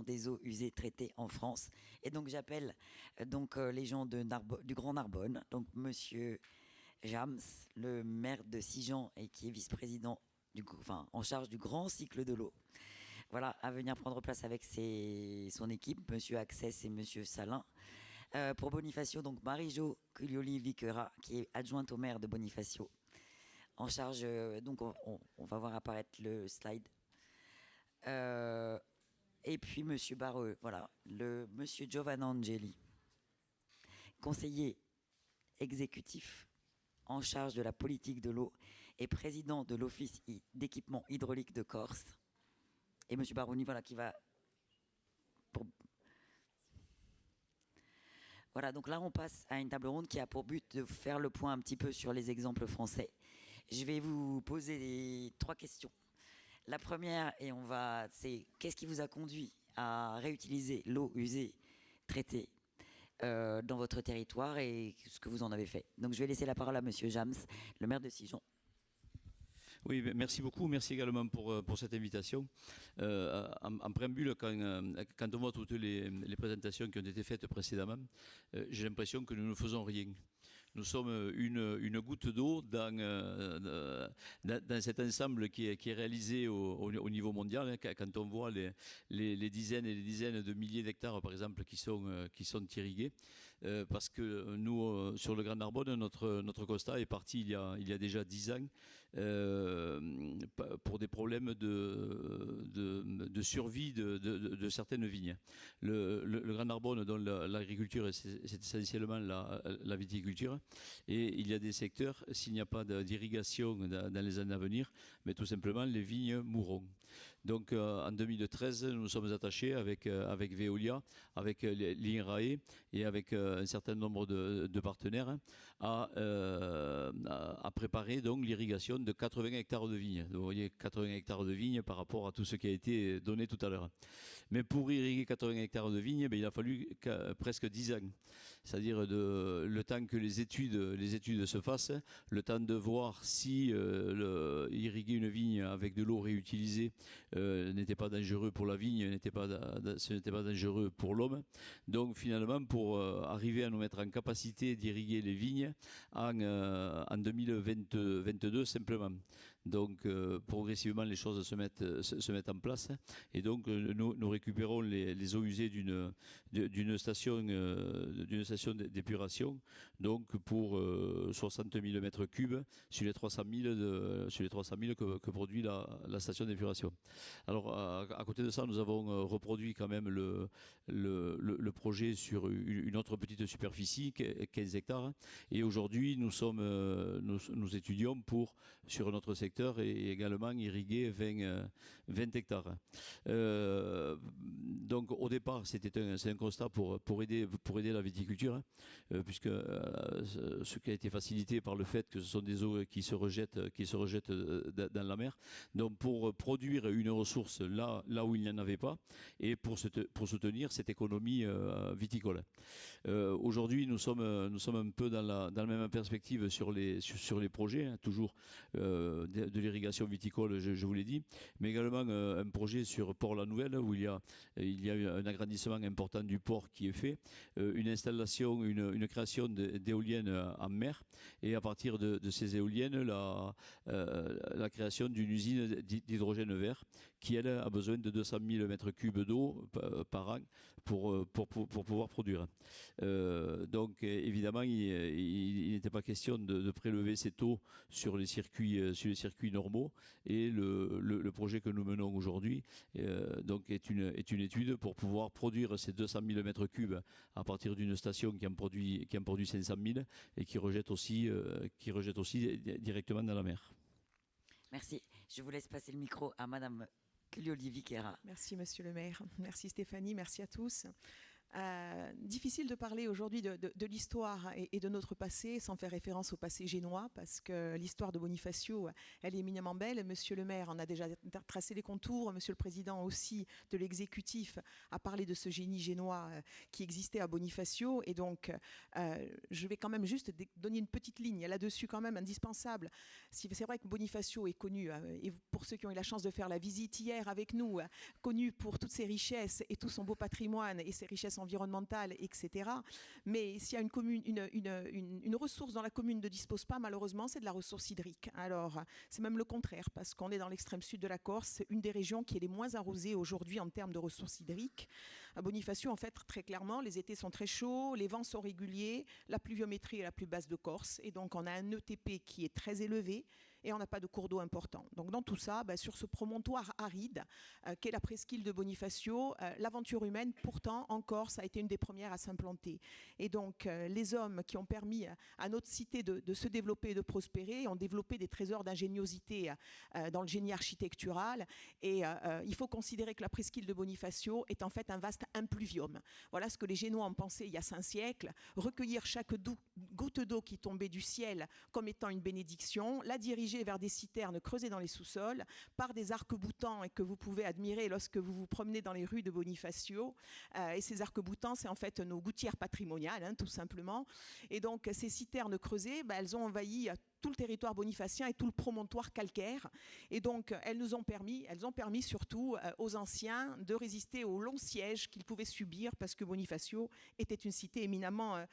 des eaux usées traitées en France. Et donc j'appelle les gens du Grand Narbonne, donc Monsieur Jams, le maire de Sigean et qui est vice-président en charge du grand cycle de l'eau. Voilà, à venir prendre place avec son équipe, Monsieur Access et Monsieur Salin. Pour Bonifacio, donc Marie-Jo Culioli Viquera, qui est adjointe au maire de Bonifacio, en charge, donc on va voir apparaître le slide. Et puis Monsieur Barreux, voilà, le Monsieur Giovanna Angeli, conseiller exécutif en charge de la politique de l'eau et président de l'Office d'équipement hydraulique de Corse. Et Monsieur Baroni, voilà, qui va... Voilà, donc là, on passe à une table ronde qui a pour but de faire le point un petit peu sur les exemples français. Je vais vous poser 3 questions. La première, c'est qu'est-ce qui vous a conduit à réutiliser l'eau usée traitée dans votre territoire et ce que vous en avez fait. Donc je vais laisser la parole à Monsieur Jams, le maire de Sigean. Oui, merci beaucoup. Merci également pour cette invitation. En préambule, quand on voit toutes les présentations qui ont été faites précédemment, j'ai l'impression que nous ne faisons rien. Nous sommes une goutte d'eau dans cet ensemble qui est réalisé au niveau mondial. Quand on voit les dizaines et les dizaines de milliers d'hectares, par exemple, qui sont irrigués, parce que nous, sur le Grand Narbonne, notre constat est parti il y a déjà 10 ans pour des problèmes de survie de certaines vignes. Le Grand Narbonne, dont l'agriculture, c'est essentiellement la viticulture, et il y a des secteurs, s'il n'y a pas d'irrigation dans les années à venir, mais tout simplement les vignes mourront. Donc en 2013, nous nous sommes attachés avec Veolia, avec l'INRAE et avec un certain nombre de partenaires à préparer donc l'irrigation de 80 hectares de vignes. Donc, vous voyez, 80 hectares de vignes par rapport à tout ce qui a été donné tout à l'heure. Mais pour irriguer 80 hectares de vignes, il a fallu presque 10 ans. C'est-à-dire le temps que les études se fassent, le temps de voir si irriguer une vigne avec de l'eau réutilisée n'était pas dangereux pour la vigne, ce n'était pas dangereux pour l'homme. Donc finalement, pour arriver à nous mettre en capacité d'irriguer les vignes en 2022 simplement. Donc progressivement, les choses se mettent en place. Et donc nous récupérons les eaux usées d'une station d'épuration, donc pour 60 000 mètres cubes sur les 300 000 que produit la station d'épuration. Alors à côté de ça, nous avons reproduit quand même le projet sur une autre petite superficie, 15 hectares. Et aujourd'hui, nous étudions sur notre secteur et également irriguer 20 hectares. Donc au départ, c'est un constat pour aider la viticulture, puisque ce qui a été facilité par le fait que ce sont des eaux qui se rejettent dans la mer. Donc pour produire une ressource là où il n'y en avait pas, et pour soutenir cette économie viticole. Aujourd'hui, nous sommes un peu dans la même perspective sur les projets, hein, toujours de l'irrigation viticole, je vous l'ai dit, mais également un projet sur Port-la-Nouvelle où il y a eu un agrandissement important du port qui est fait, une installation, une création d'éoliennes en mer, et à partir de ces éoliennes, la création d'une usine d'hydrogène vert qui, elle, a besoin de 200 000 mètres cubes d'eau par an pour pouvoir produire. Donc évidemment, il n'était pas question de prélever cette eau sur les circuits normaux, et le projet que nous menons aujourd'hui donc est une étude pour pouvoir produire ces 200 000 mètres cubes à partir d'une station qui en produit 500 000 et qui rejette aussi directement dans la mer. Merci. Je vous laisse passer le micro à Madame Culioli Viquera. Merci Monsieur le maire. Merci Stéphanie. Merci à tous. Difficile de parler aujourd'hui de l'histoire et de notre passé sans faire référence au passé génois, parce que l'histoire de Bonifacio, elle est éminemment belle. Monsieur le maire en a déjà tracé les contours, monsieur le président aussi de l'exécutif a parlé de ce génie génois qui existait à Bonifacio, et donc je vais quand même juste donner une petite ligne là-dessus, quand même indispensable. C'est vrai que Bonifacio est connu, et pour ceux qui ont eu la chance de faire la visite hier avec nous, connu pour toutes ses richesses et tout son beau patrimoine et ses richesses environnementales, etc. Mais s'il y a une ressource dont la commune ne dispose pas, malheureusement, c'est de la ressource hydrique. Alors, c'est même le contraire, parce qu'on est dans l'extrême sud de la Corse, une des régions qui est les moins arrosées aujourd'hui en termes de ressources hydriques. À Bonifacio, en fait, très clairement, les étés sont très chauds, les vents sont réguliers, la pluviométrie est la plus basse de Corse, et donc on a un ETP qui est très élevé, et on n'a pas de cours d'eau important. Donc dans tout ça, sur ce promontoire aride qu'est la presqu'île de Bonifacio, l'aventure humaine, pourtant, en Corse, a été une des premières à s'implanter. Et donc les hommes qui ont permis à notre cité de se développer et de prospérer ont développé des trésors d'ingéniosité dans le génie architectural. Et il faut considérer que la presqu'île de Bonifacio est en fait un vaste impluvium. Voilà ce que les Génois ont pensé il y a 5 siècles, recueillir chaque goutte d'eau qui tombait du ciel comme étant une bénédiction, la diriger vers des citernes creusées dans les sous-sols par des arcs-boutants, et que vous pouvez admirer lorsque vous vous promenez dans les rues de Bonifacio. Et ces arcs-boutants, c'est en fait nos gouttières patrimoniales, tout simplement. Et donc ces citernes creusées, elles ont envahi tout le territoire bonifacien et tout le promontoire calcaire. Et donc, elles ont permis surtout aux anciens de résister aux longs sièges qu'ils pouvaient subir, parce que Bonifacio était une cité éminemment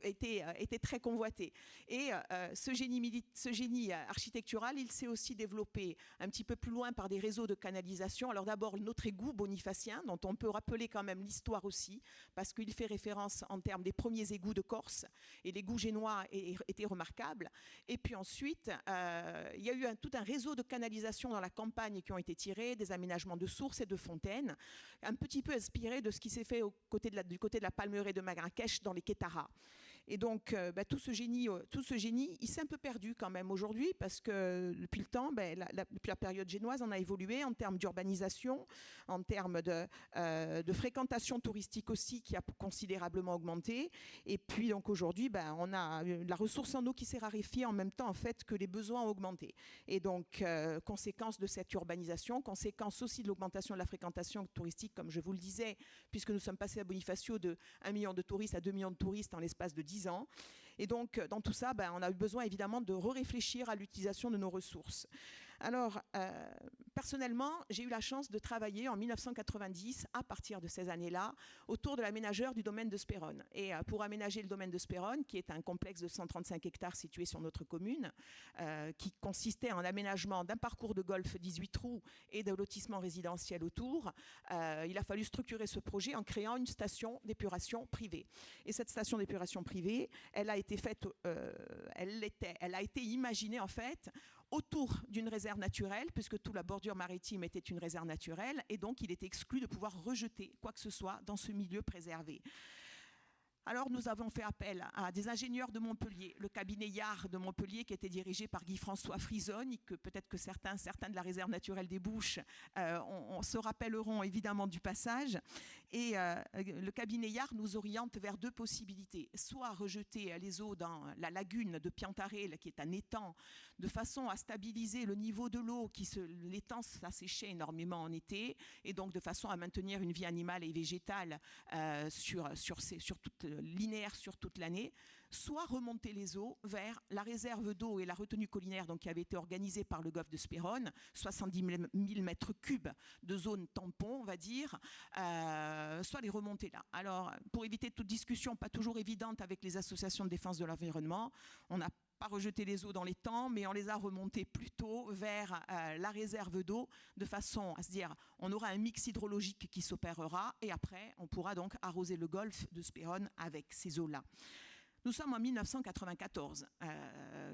était très convoité. Et ce génie architectural, il s'est aussi développé un petit peu plus loin par des réseaux de canalisation. Alors d'abord, notre égout bonifacien, dont on peut rappeler quand même l'histoire aussi, parce qu'il fait référence en termes des premiers égouts de Corse, et l'égout génois était remarquable. Et puis ensuite, il y a eu tout un réseau de canalisation dans la campagne qui ont été tirés, des aménagements de sources et de fontaines, un petit peu inspiré de ce qui s'est fait du côté de la Palmeraie de Marrakech dans les Kétaras. Et donc, tout ce génie, il s'est un peu perdu quand même aujourd'hui, parce que depuis le temps, depuis la période génoise, on a évolué en termes d'urbanisation, en termes de fréquentation touristique aussi, qui a considérablement augmenté. Et puis, donc aujourd'hui, on a la ressource en eau qui s'est raréfiée en même temps, en fait, que les besoins ont augmenté. Et donc, conséquence de cette urbanisation, conséquence aussi de l'augmentation de la fréquentation touristique, comme je vous le disais, puisque nous sommes passés à Bonifacio de 1 million de touristes à 2 millions de touristes en l'espace de 10 ans. Et donc, dans tout ça, on a eu besoin évidemment de réfléchir à l'utilisation de nos ressources. Alors, personnellement, j'ai eu la chance de travailler en 1990, à partir de ces années-là, autour de l'aménageur du domaine de Spérone. Et pour aménager le domaine de Spérone, qui est un complexe de 135 hectares situé sur notre commune, qui consistait en l'aménagement d'un parcours de golf 18 trous et de lotissement résidentiel autour, il a fallu structurer ce projet en créant une station d'épuration privée. Et cette station d'épuration privée, elle a été faite, elle a été imaginée en fait autour d'une réserve naturelle, puisque toute la bordure maritime était une réserve naturelle, et donc il était exclu de pouvoir rejeter quoi que ce soit dans ce milieu préservé. Alors nous avons fait appel à des ingénieurs de Montpellier, le cabinet Yard de Montpellier, qui était dirigé par Guy-François Frisogne, que peut-être que certains de la réserve naturelle des Bouches on se rappelleront évidemment du passage. Et le cabinet Yard nous oriente vers 2 possibilités. Soit rejeter les eaux dans la lagune de Piantarel, qui est un étang, de façon à stabiliser le niveau de l'eau, l'étang s'asséchait énormément en été, et donc de façon à maintenir une vie animale et végétale linéaire sur toute l'année, soit remonter les eaux vers la réserve d'eau et la retenue collinaire, donc, qui avait été organisée par le golfe de Spérone, 70 000 mètres cubes de zone tampon, on va dire, soit les remonter là. Alors, pour éviter toute discussion pas toujours évidente avec les associations de défense de l'environnement, on n'a pas rejeté les eaux dans les temps, mais on les a remontées plutôt vers la réserve d'eau, de façon à se dire on aura un mix hydrologique qui s'opérera, et après on pourra donc arroser le golfe de Spérone avec ces eaux-là. Nous sommes en 1994.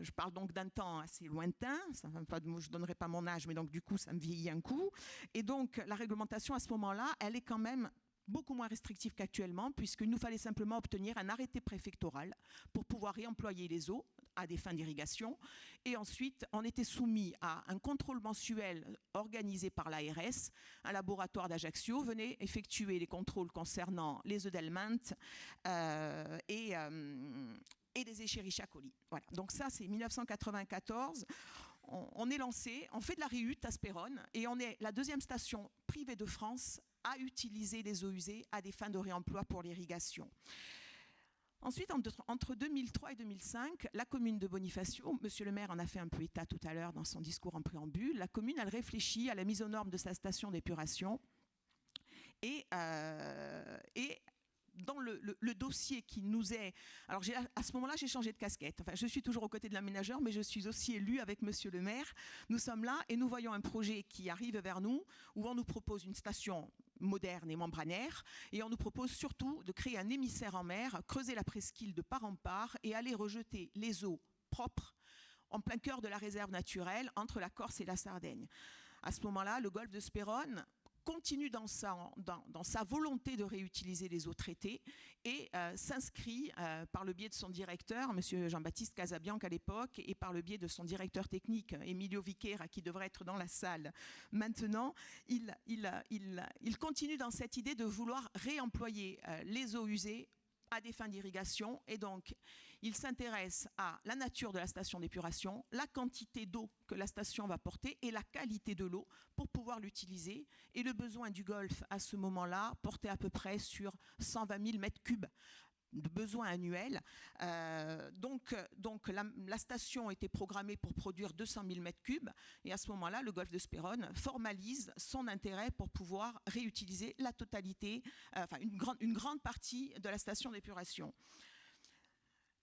Je parle donc d'un temps assez lointain. Je ne donnerai pas mon âge, mais donc du coup, ça me vieillit un coup. Et donc, la réglementation à ce moment-là, elle est quand même beaucoup moins restrictive qu'actuellement, puisqu'il nous fallait simplement obtenir un arrêté préfectoral pour pouvoir réemployer les eaux à des fins d'irrigation. Et ensuite, on était soumis à un contrôle mensuel organisé par l'ARS. Un laboratoire d'Ajaccio venait effectuer les contrôles concernant les œdelminthes et des Escherichia coli. Voilà. Donc ça, c'est 1994. On est lancé, on fait de la réhute à Spéronne et on est la deuxième station privée de France à utiliser les eaux usées à des fins de réemploi pour l'irrigation. Ensuite, entre 2003 et 2005, la commune de Bonifacio, monsieur le maire en a fait un peu état tout à l'heure dans son discours en préambule, la commune, elle réfléchit à la mise aux normes de sa station d'épuration et dans le dossier qui nous est... Alors à ce moment-là, j'ai changé de casquette. Enfin, je suis toujours aux côtés de l'aménageur, mais je suis aussi élue avec monsieur le maire. Nous sommes là et nous voyons un projet qui arrive vers nous, où on nous propose une station moderne et membranaire, et on nous propose surtout de créer un émissaire en mer, creuser la presqu'île de part en part et aller rejeter les eaux propres en plein cœur de la réserve naturelle entre la Corse et la Sardaigne. À ce moment-là, le golfe de Spéronne continue dans sa volonté de réutiliser les eaux traitées et s'inscrit par le biais de son directeur, M. Jean-Baptiste Casabianca à l'époque, et par le biais de son directeur technique, Emilio Viquera, qui devrait être dans la salle maintenant, il continue dans cette idée de vouloir réemployer les eaux usées à des fins d'irrigation, et donc il s'intéresse à la nature de la station d'épuration, la quantité d'eau que la station va porter et la qualité de l'eau pour pouvoir l'utiliser. Et le besoin du golfe à ce moment-là portait à peu près sur 120 000 mètres cubes de besoins annuels. Donc la station était programmée pour produire 200 000 mètres cubes, et à ce moment-là, le golfe de Spéronne formalise son intérêt pour pouvoir réutiliser la totalité, enfin une grande partie de la station d'épuration.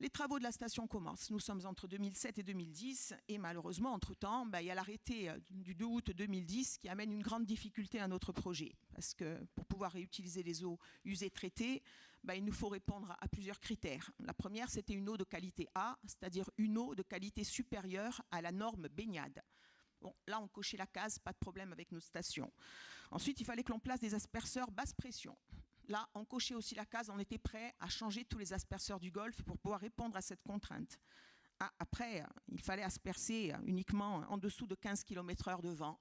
Les travaux de la station commencent. Nous sommes entre 2007 et 2010 et malheureusement, entre-temps, il y a l'arrêté du 2 août 2010 qui amène une grande difficulté à notre projet. Parce que pour pouvoir réutiliser les eaux usées traitées, il nous faut répondre à plusieurs critères. La première, c'était une eau de qualité A, c'est-à-dire une eau de qualité supérieure à la norme baignade. Bon, là, on cochait la case, pas de problème avec nos stations. Ensuite, il fallait que l'on place des asperceurs basse pression. Là, on cochait aussi la case, on était prêt à changer tous les asperceurs du Golfe pour pouvoir répondre à cette contrainte. Après, il fallait aspercer uniquement en dessous de 15 km/h de vent.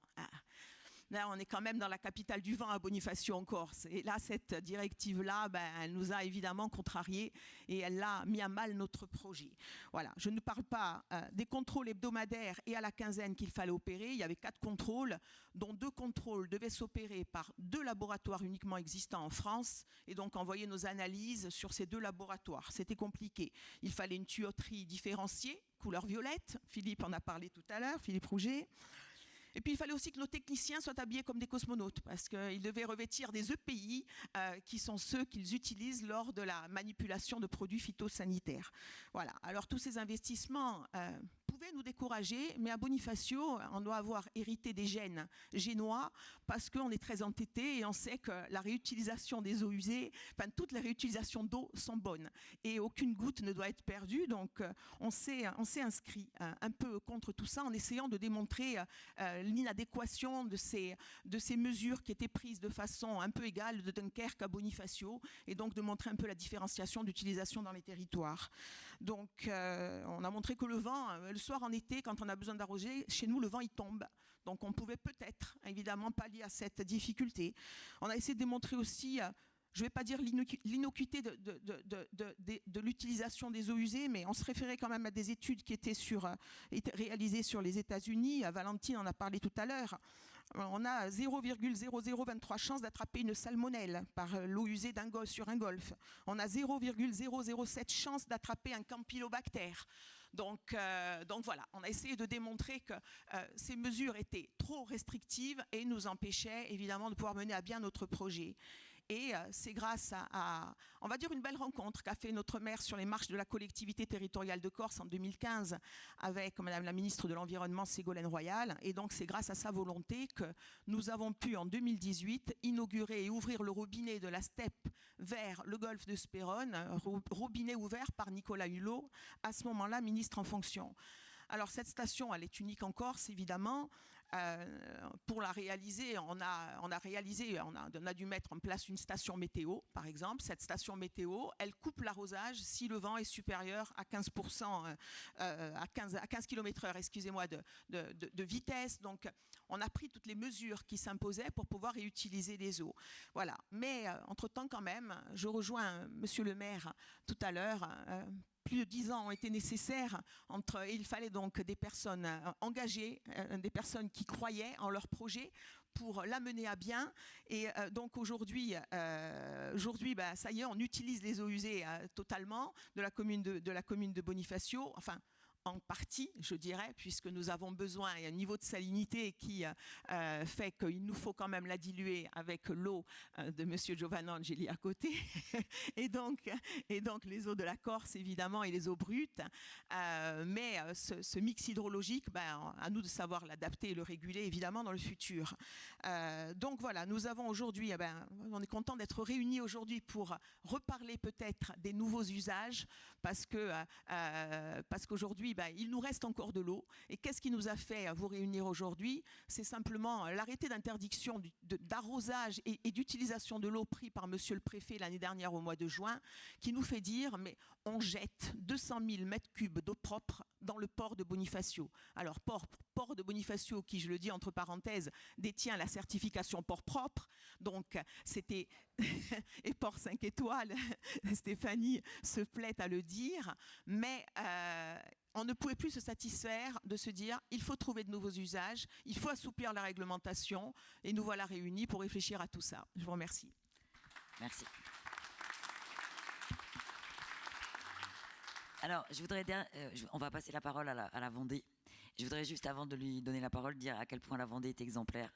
Là, on est quand même dans la capitale du vent à Bonifacio en Corse. Et là, cette directive-là, elle nous a évidemment contrariés et elle a mis à mal notre projet. Voilà. Je ne parle pas des contrôles hebdomadaires et à la quinzaine qu'il fallait opérer. Il y avait 4 contrôles, dont 2 contrôles devaient s'opérer par 2 laboratoires uniquement existants en France, et donc envoyer nos analyses sur ces 2 laboratoires. C'était compliqué. Il fallait une tuyauterie différenciée, couleur violette. Philippe en a parlé tout à l'heure, Philippe Rouget. Et puis, il fallait aussi que nos techniciens soient habillés comme des cosmonautes, parce qu'ils devaient revêtir des EPI, qui sont ceux qu'ils utilisent lors de la manipulation de produits phytosanitaires. Voilà. Alors, tous ces investissements pouvaient nous décourager, mais à Bonifacio, on doit avoir hérité des gènes génois, parce qu'on est très entêté et on sait que la réutilisation des eaux usées, toutes les réutilisations d'eau sont bonnes et aucune goutte ne doit être perdue. Donc, on s'est inscrit un peu contre tout ça en essayant de démontrer l'inadéquation de ces mesures qui étaient prises de façon un peu égale de Dunkerque à Bonifacio, et donc de montrer un peu la différenciation d'utilisation dans les territoires. Donc on a montré que le vent, le soir en été, quand on a besoin d'arroser, chez nous le vent il tombe. Donc on pouvait peut-être évidemment pallier à cette difficulté. On a essayé de démontrer aussi, je ne vais pas dire l'innocuité de l'utilisation des eaux usées, mais on se référait quand même à des études qui étaient réalisées sur les États-Unis. Valentine en a parlé tout à l'heure. On a 0,0023 chances d'attraper une salmonelle par l'eau usée sur un golfe. On a 0,007 chances d'attraper un campylobactère. Donc voilà, on a essayé de démontrer que ces mesures étaient trop restrictives et nous empêchaient évidemment de pouvoir mener à bien notre projet. Et c'est grâce à, on va dire, une belle rencontre qu'a fait notre maire sur les marches de la collectivité territoriale de Corse en 2015 avec Madame la ministre de l'Environnement, Ségolène Royal. Et donc, c'est grâce à sa volonté que nous avons pu, en 2018, inaugurer et ouvrir le robinet de la steppe vers le golfe de Spéronne, robinet ouvert par Nicolas Hulot, à ce moment-là ministre en fonction. Alors, cette station, elle est unique en Corse, évidemment. pour la réaliser, on a dû mettre en place une station météo, par exemple. Cette station météo, elle coupe l'arrosage si le vent est supérieur à 15%, à 15 km/h, excusez-moi, de vitesse. Donc, on a pris toutes les mesures qui s'imposaient pour pouvoir réutiliser les eaux. Voilà. Mais, entre-temps, quand même, je rejoins Monsieur le maire tout à l'heure. Plus de 10 ans ont été nécessaires il fallait donc des personnes engagées, des personnes qui croyaient en leur projet pour l'amener à bien. Et donc aujourd'hui, ça y est, on utilise les eaux usées totalement de la commune de Bonifacio. Enfin, en partie, je dirais, puisque nous avons besoin, il y a un niveau de salinité qui fait qu'il nous faut quand même la diluer avec l'eau de Monsieur Giovanni Angeli à côté, et donc les eaux de la Corse, évidemment, et les eaux brutes. Mais ce mix hydrologique, à nous de savoir l'adapter et le réguler, évidemment, dans le futur. Donc voilà, nous avons aujourd'hui, on est content d'être réunis aujourd'hui pour reparler peut-être des nouveaux usages, parce qu'aujourd'hui, il nous reste encore de l'eau. Et qu'est-ce qui nous a fait vous réunir aujourd'hui? C'est simplement l'arrêté d'interdiction d'arrosage et d'utilisation de l'eau pris par Monsieur le Préfet l'année dernière au mois de juin, qui nous fait dire, mais on jette 200 000 mètres cubes d'eau propre dans le port de Bonifacio. Alors, port de Bonifacio, qui, je le dis entre parenthèses, détient la certification port propre. Donc, c'était... et port 5 étoiles, Stéphanie se plaît à le dire. Mais... on ne pouvait plus se satisfaire de se dire il faut trouver de nouveaux usages, il faut assouplir la réglementation, et nous voilà réunis pour réfléchir à tout ça. Je vous remercie. Merci. Alors, je voudrais on va passer la parole à la Vendée. Je voudrais juste, avant de lui donner la parole, dire à quel point la Vendée est exemplaire.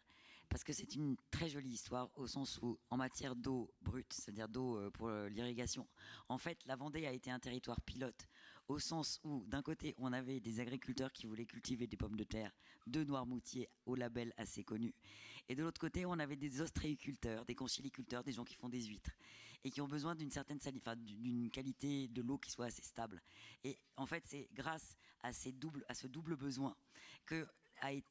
Parce que c'est une très jolie histoire, au sens où, en matière d'eau brute, c'est-à-dire d'eau pour l'irrigation, en fait, la Vendée a été un territoire pilote, au sens où, d'un côté, on avait des agriculteurs qui voulaient cultiver des pommes de terre, de Noirmoutier au label assez connu, et de l'autre côté, on avait des ostréiculteurs, des conchyliculteurs, des gens qui font des huîtres, et qui ont besoin d'une certaine d'une qualité de l'eau qui soit assez stable. Et en fait, c'est grâce à ce double besoin que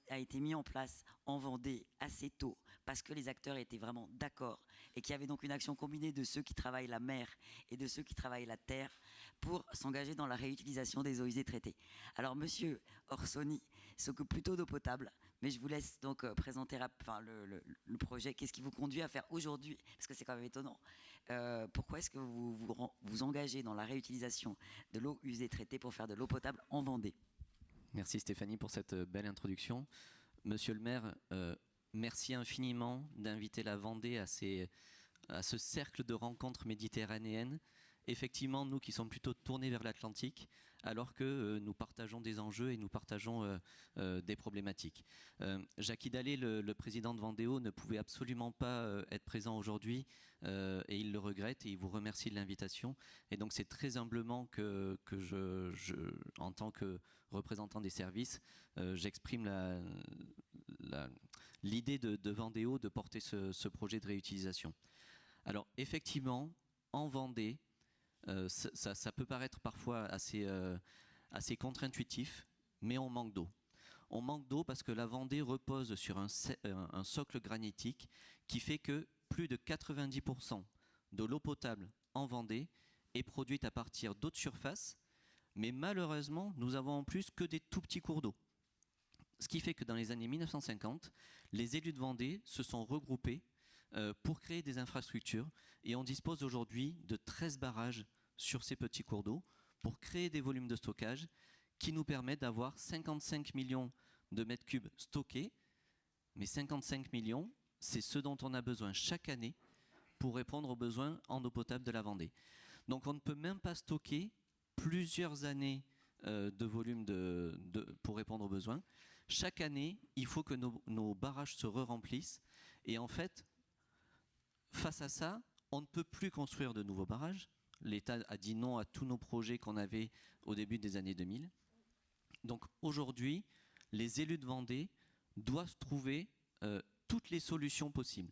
a été mis en place en Vendée assez tôt, parce que les acteurs étaient vraiment d'accord, et qu'il y avait donc une action combinée de ceux qui travaillent la mer et de ceux qui travaillent la terre pour s'engager dans la réutilisation des eaux usées traitées. Alors, Monsieur Orsoni s'occupe plutôt d'eau potable, mais je vous laisse donc présenter le projet. Qu'est-ce qui vous conduit à faire aujourd'hui, parce que c'est quand même étonnant, pourquoi est-ce que vous vous engagez dans la réutilisation de l'eau usée traitée pour faire de l'eau potable en Vendée? Merci Stéphanie pour cette belle introduction. Monsieur le maire, merci infiniment d'inviter la Vendée à ce cercle de rencontres méditerranéennes. Effectivement, nous qui sommes plutôt tournés vers l'Atlantique, alors que nous partageons des enjeux et nous partageons des problématiques. Jacques Hidalé, le président de Vendéo, ne pouvait absolument pas être présent aujourd'hui et il le regrette et il vous remercie de l'invitation. Et donc c'est très humblement que en tant que représentant des services, j'exprime l'idée de Vendéo de porter ce projet de réutilisation. Alors effectivement, en Vendée, ça peut paraître parfois assez contre-intuitif, mais on manque d'eau. On manque d'eau parce que la Vendée repose sur un socle granitique qui fait que plus de 90% de l'eau potable en Vendée est produite à partir d'eau de surface, mais malheureusement, nous avons en plus que des tout petits cours d'eau. Ce qui fait que dans les années 1950, les élus de Vendée se sont regroupés pour créer des infrastructures, et on dispose aujourd'hui de 13 barrages sur ces petits cours d'eau pour créer des volumes de stockage qui nous permettent d'avoir 55 millions de mètres cubes stockés, mais 55 millions, c'est ce dont on a besoin chaque année pour répondre aux besoins en eau potable de la Vendée. Donc on ne peut même pas stocker plusieurs années de volume pour répondre aux besoins. Chaque année, il faut que nos barrages se re-remplissent, et en fait, face à ça, on ne peut plus construire de nouveaux barrages. L'État a dit non à tous nos projets qu'on avait au début des années 2000. Donc aujourd'hui, les élus de Vendée doivent trouver toutes les solutions possibles.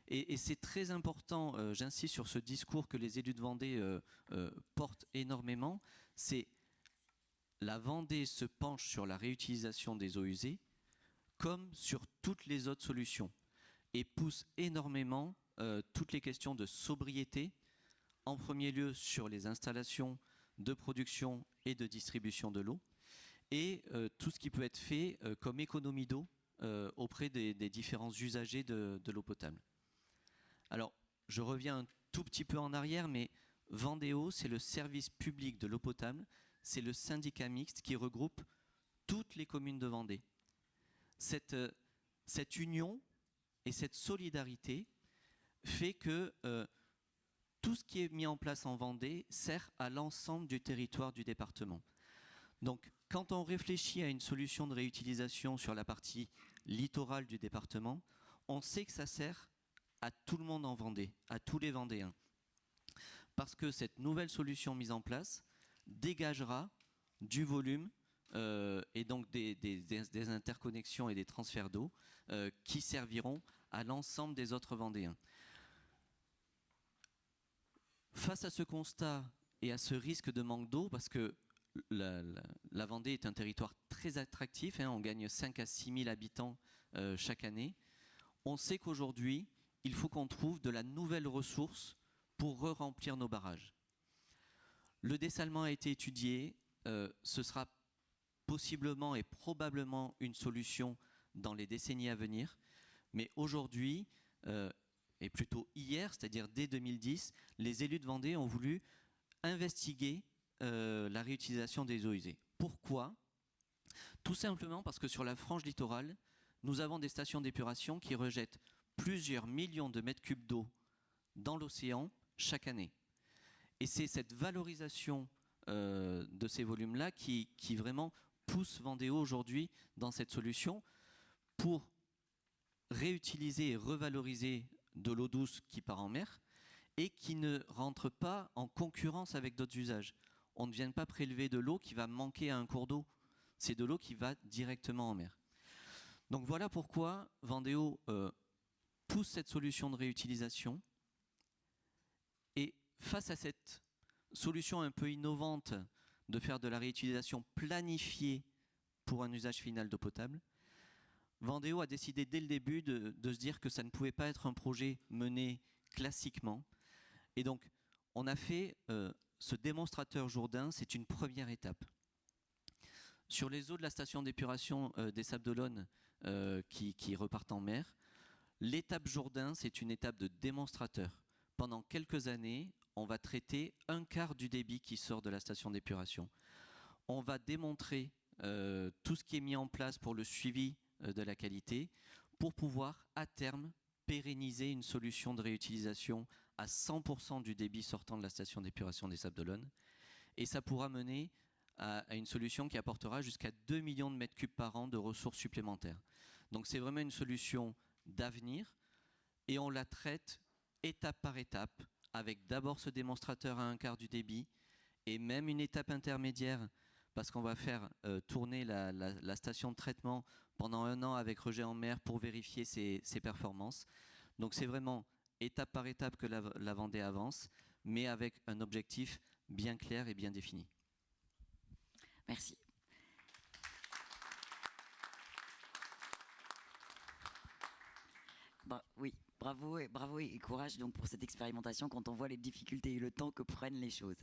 Et c'est très important, j'insiste sur ce discours que les élus de Vendée portent énormément, c'est la Vendée se penche sur la réutilisation des eaux usées comme sur toutes les autres solutions, et pousse énormément toutes les questions de sobriété, en premier lieu sur les installations de production et de distribution de l'eau, et tout ce qui peut être fait comme économie d'eau auprès des différents usagers de l'eau potable. Alors, je reviens un tout petit peu en arrière, mais Vendéo, c'est le service public de l'eau potable, c'est le syndicat mixte qui regroupe toutes les communes de Vendée. Cette union et cette solidarité fait que tout ce qui est mis en place en Vendée sert à l'ensemble du territoire du département. Donc, quand on réfléchit à une solution de réutilisation sur la partie littorale du département, on sait que ça sert à tout le monde en Vendée, à tous les Vendéens. Parce que cette nouvelle solution mise en place dégagera du volume et donc des interconnexions et des transferts d'eau qui serviront à l'ensemble des autres Vendéens. Face à ce constat et à ce risque de manque d'eau, parce que la Vendée est un territoire très attractif, on gagne 5 à 6 000 habitants chaque année, on sait qu'aujourd'hui, il faut qu'on trouve de la nouvelle ressource pour re-remplir nos barrages. Le dessalement a été étudié, ce sera possiblement et probablement une solution dans les décennies à venir, mais aujourd'hui, et plutôt hier, c'est-à-dire dès 2010, les élus de Vendée ont voulu investiguer la réutilisation des eaux usées. Pourquoi ? Tout simplement parce que sur la frange littorale, nous avons des stations d'épuration qui rejettent plusieurs millions de mètres cubes d'eau dans l'océan chaque année. Et c'est cette valorisation de ces volumes-là qui vraiment pousse Vendéo aujourd'hui dans cette solution pour réutiliser et revaloriser de l'eau douce qui part en mer et qui ne rentre pas en concurrence avec d'autres usages. On ne vient pas prélever de l'eau qui va manquer à un cours d'eau. C'est de l'eau qui va directement en mer. Donc voilà pourquoi Vendéo pousse cette solution de réutilisation. Et face à cette solution un peu innovante de faire de la réutilisation planifiée pour un usage final d'eau potable, Vendéo a décidé dès le début de se dire que ça ne pouvait pas être un projet mené classiquement. Et donc, on a fait ce démonstrateur Jourdain, c'est une première étape. Sur les eaux de la station d'épuration des Sables d'Olonne qui repartent en mer, l'étape Jourdain, c'est une étape de démonstrateur. Pendant quelques années, on va traiter un quart du débit qui sort de la station d'épuration. On va démontrer tout ce qui est mis en place pour le suivi de la qualité pour pouvoir, à terme, pérenniser une solution de réutilisation à 100% du débit sortant de la station d'épuration des Sables d'Olonne. Et ça pourra mener à une solution qui apportera jusqu'à 2 millions de mètres cubes par an de ressources supplémentaires. Donc c'est vraiment une solution d'avenir et on la traite étape par étape avec d'abord ce démonstrateur à un quart du débit et même une étape intermédiaire parce qu'on va faire tourner la station de traitement pendant 1 an avec rejet en mer pour vérifier ses performances. Donc c'est vraiment étape par étape que la Vendée avance, mais avec un objectif bien clair et bien défini. Merci. Oui, bravo et courage donc pour cette expérimentation quand on voit les difficultés et le temps que prennent les choses.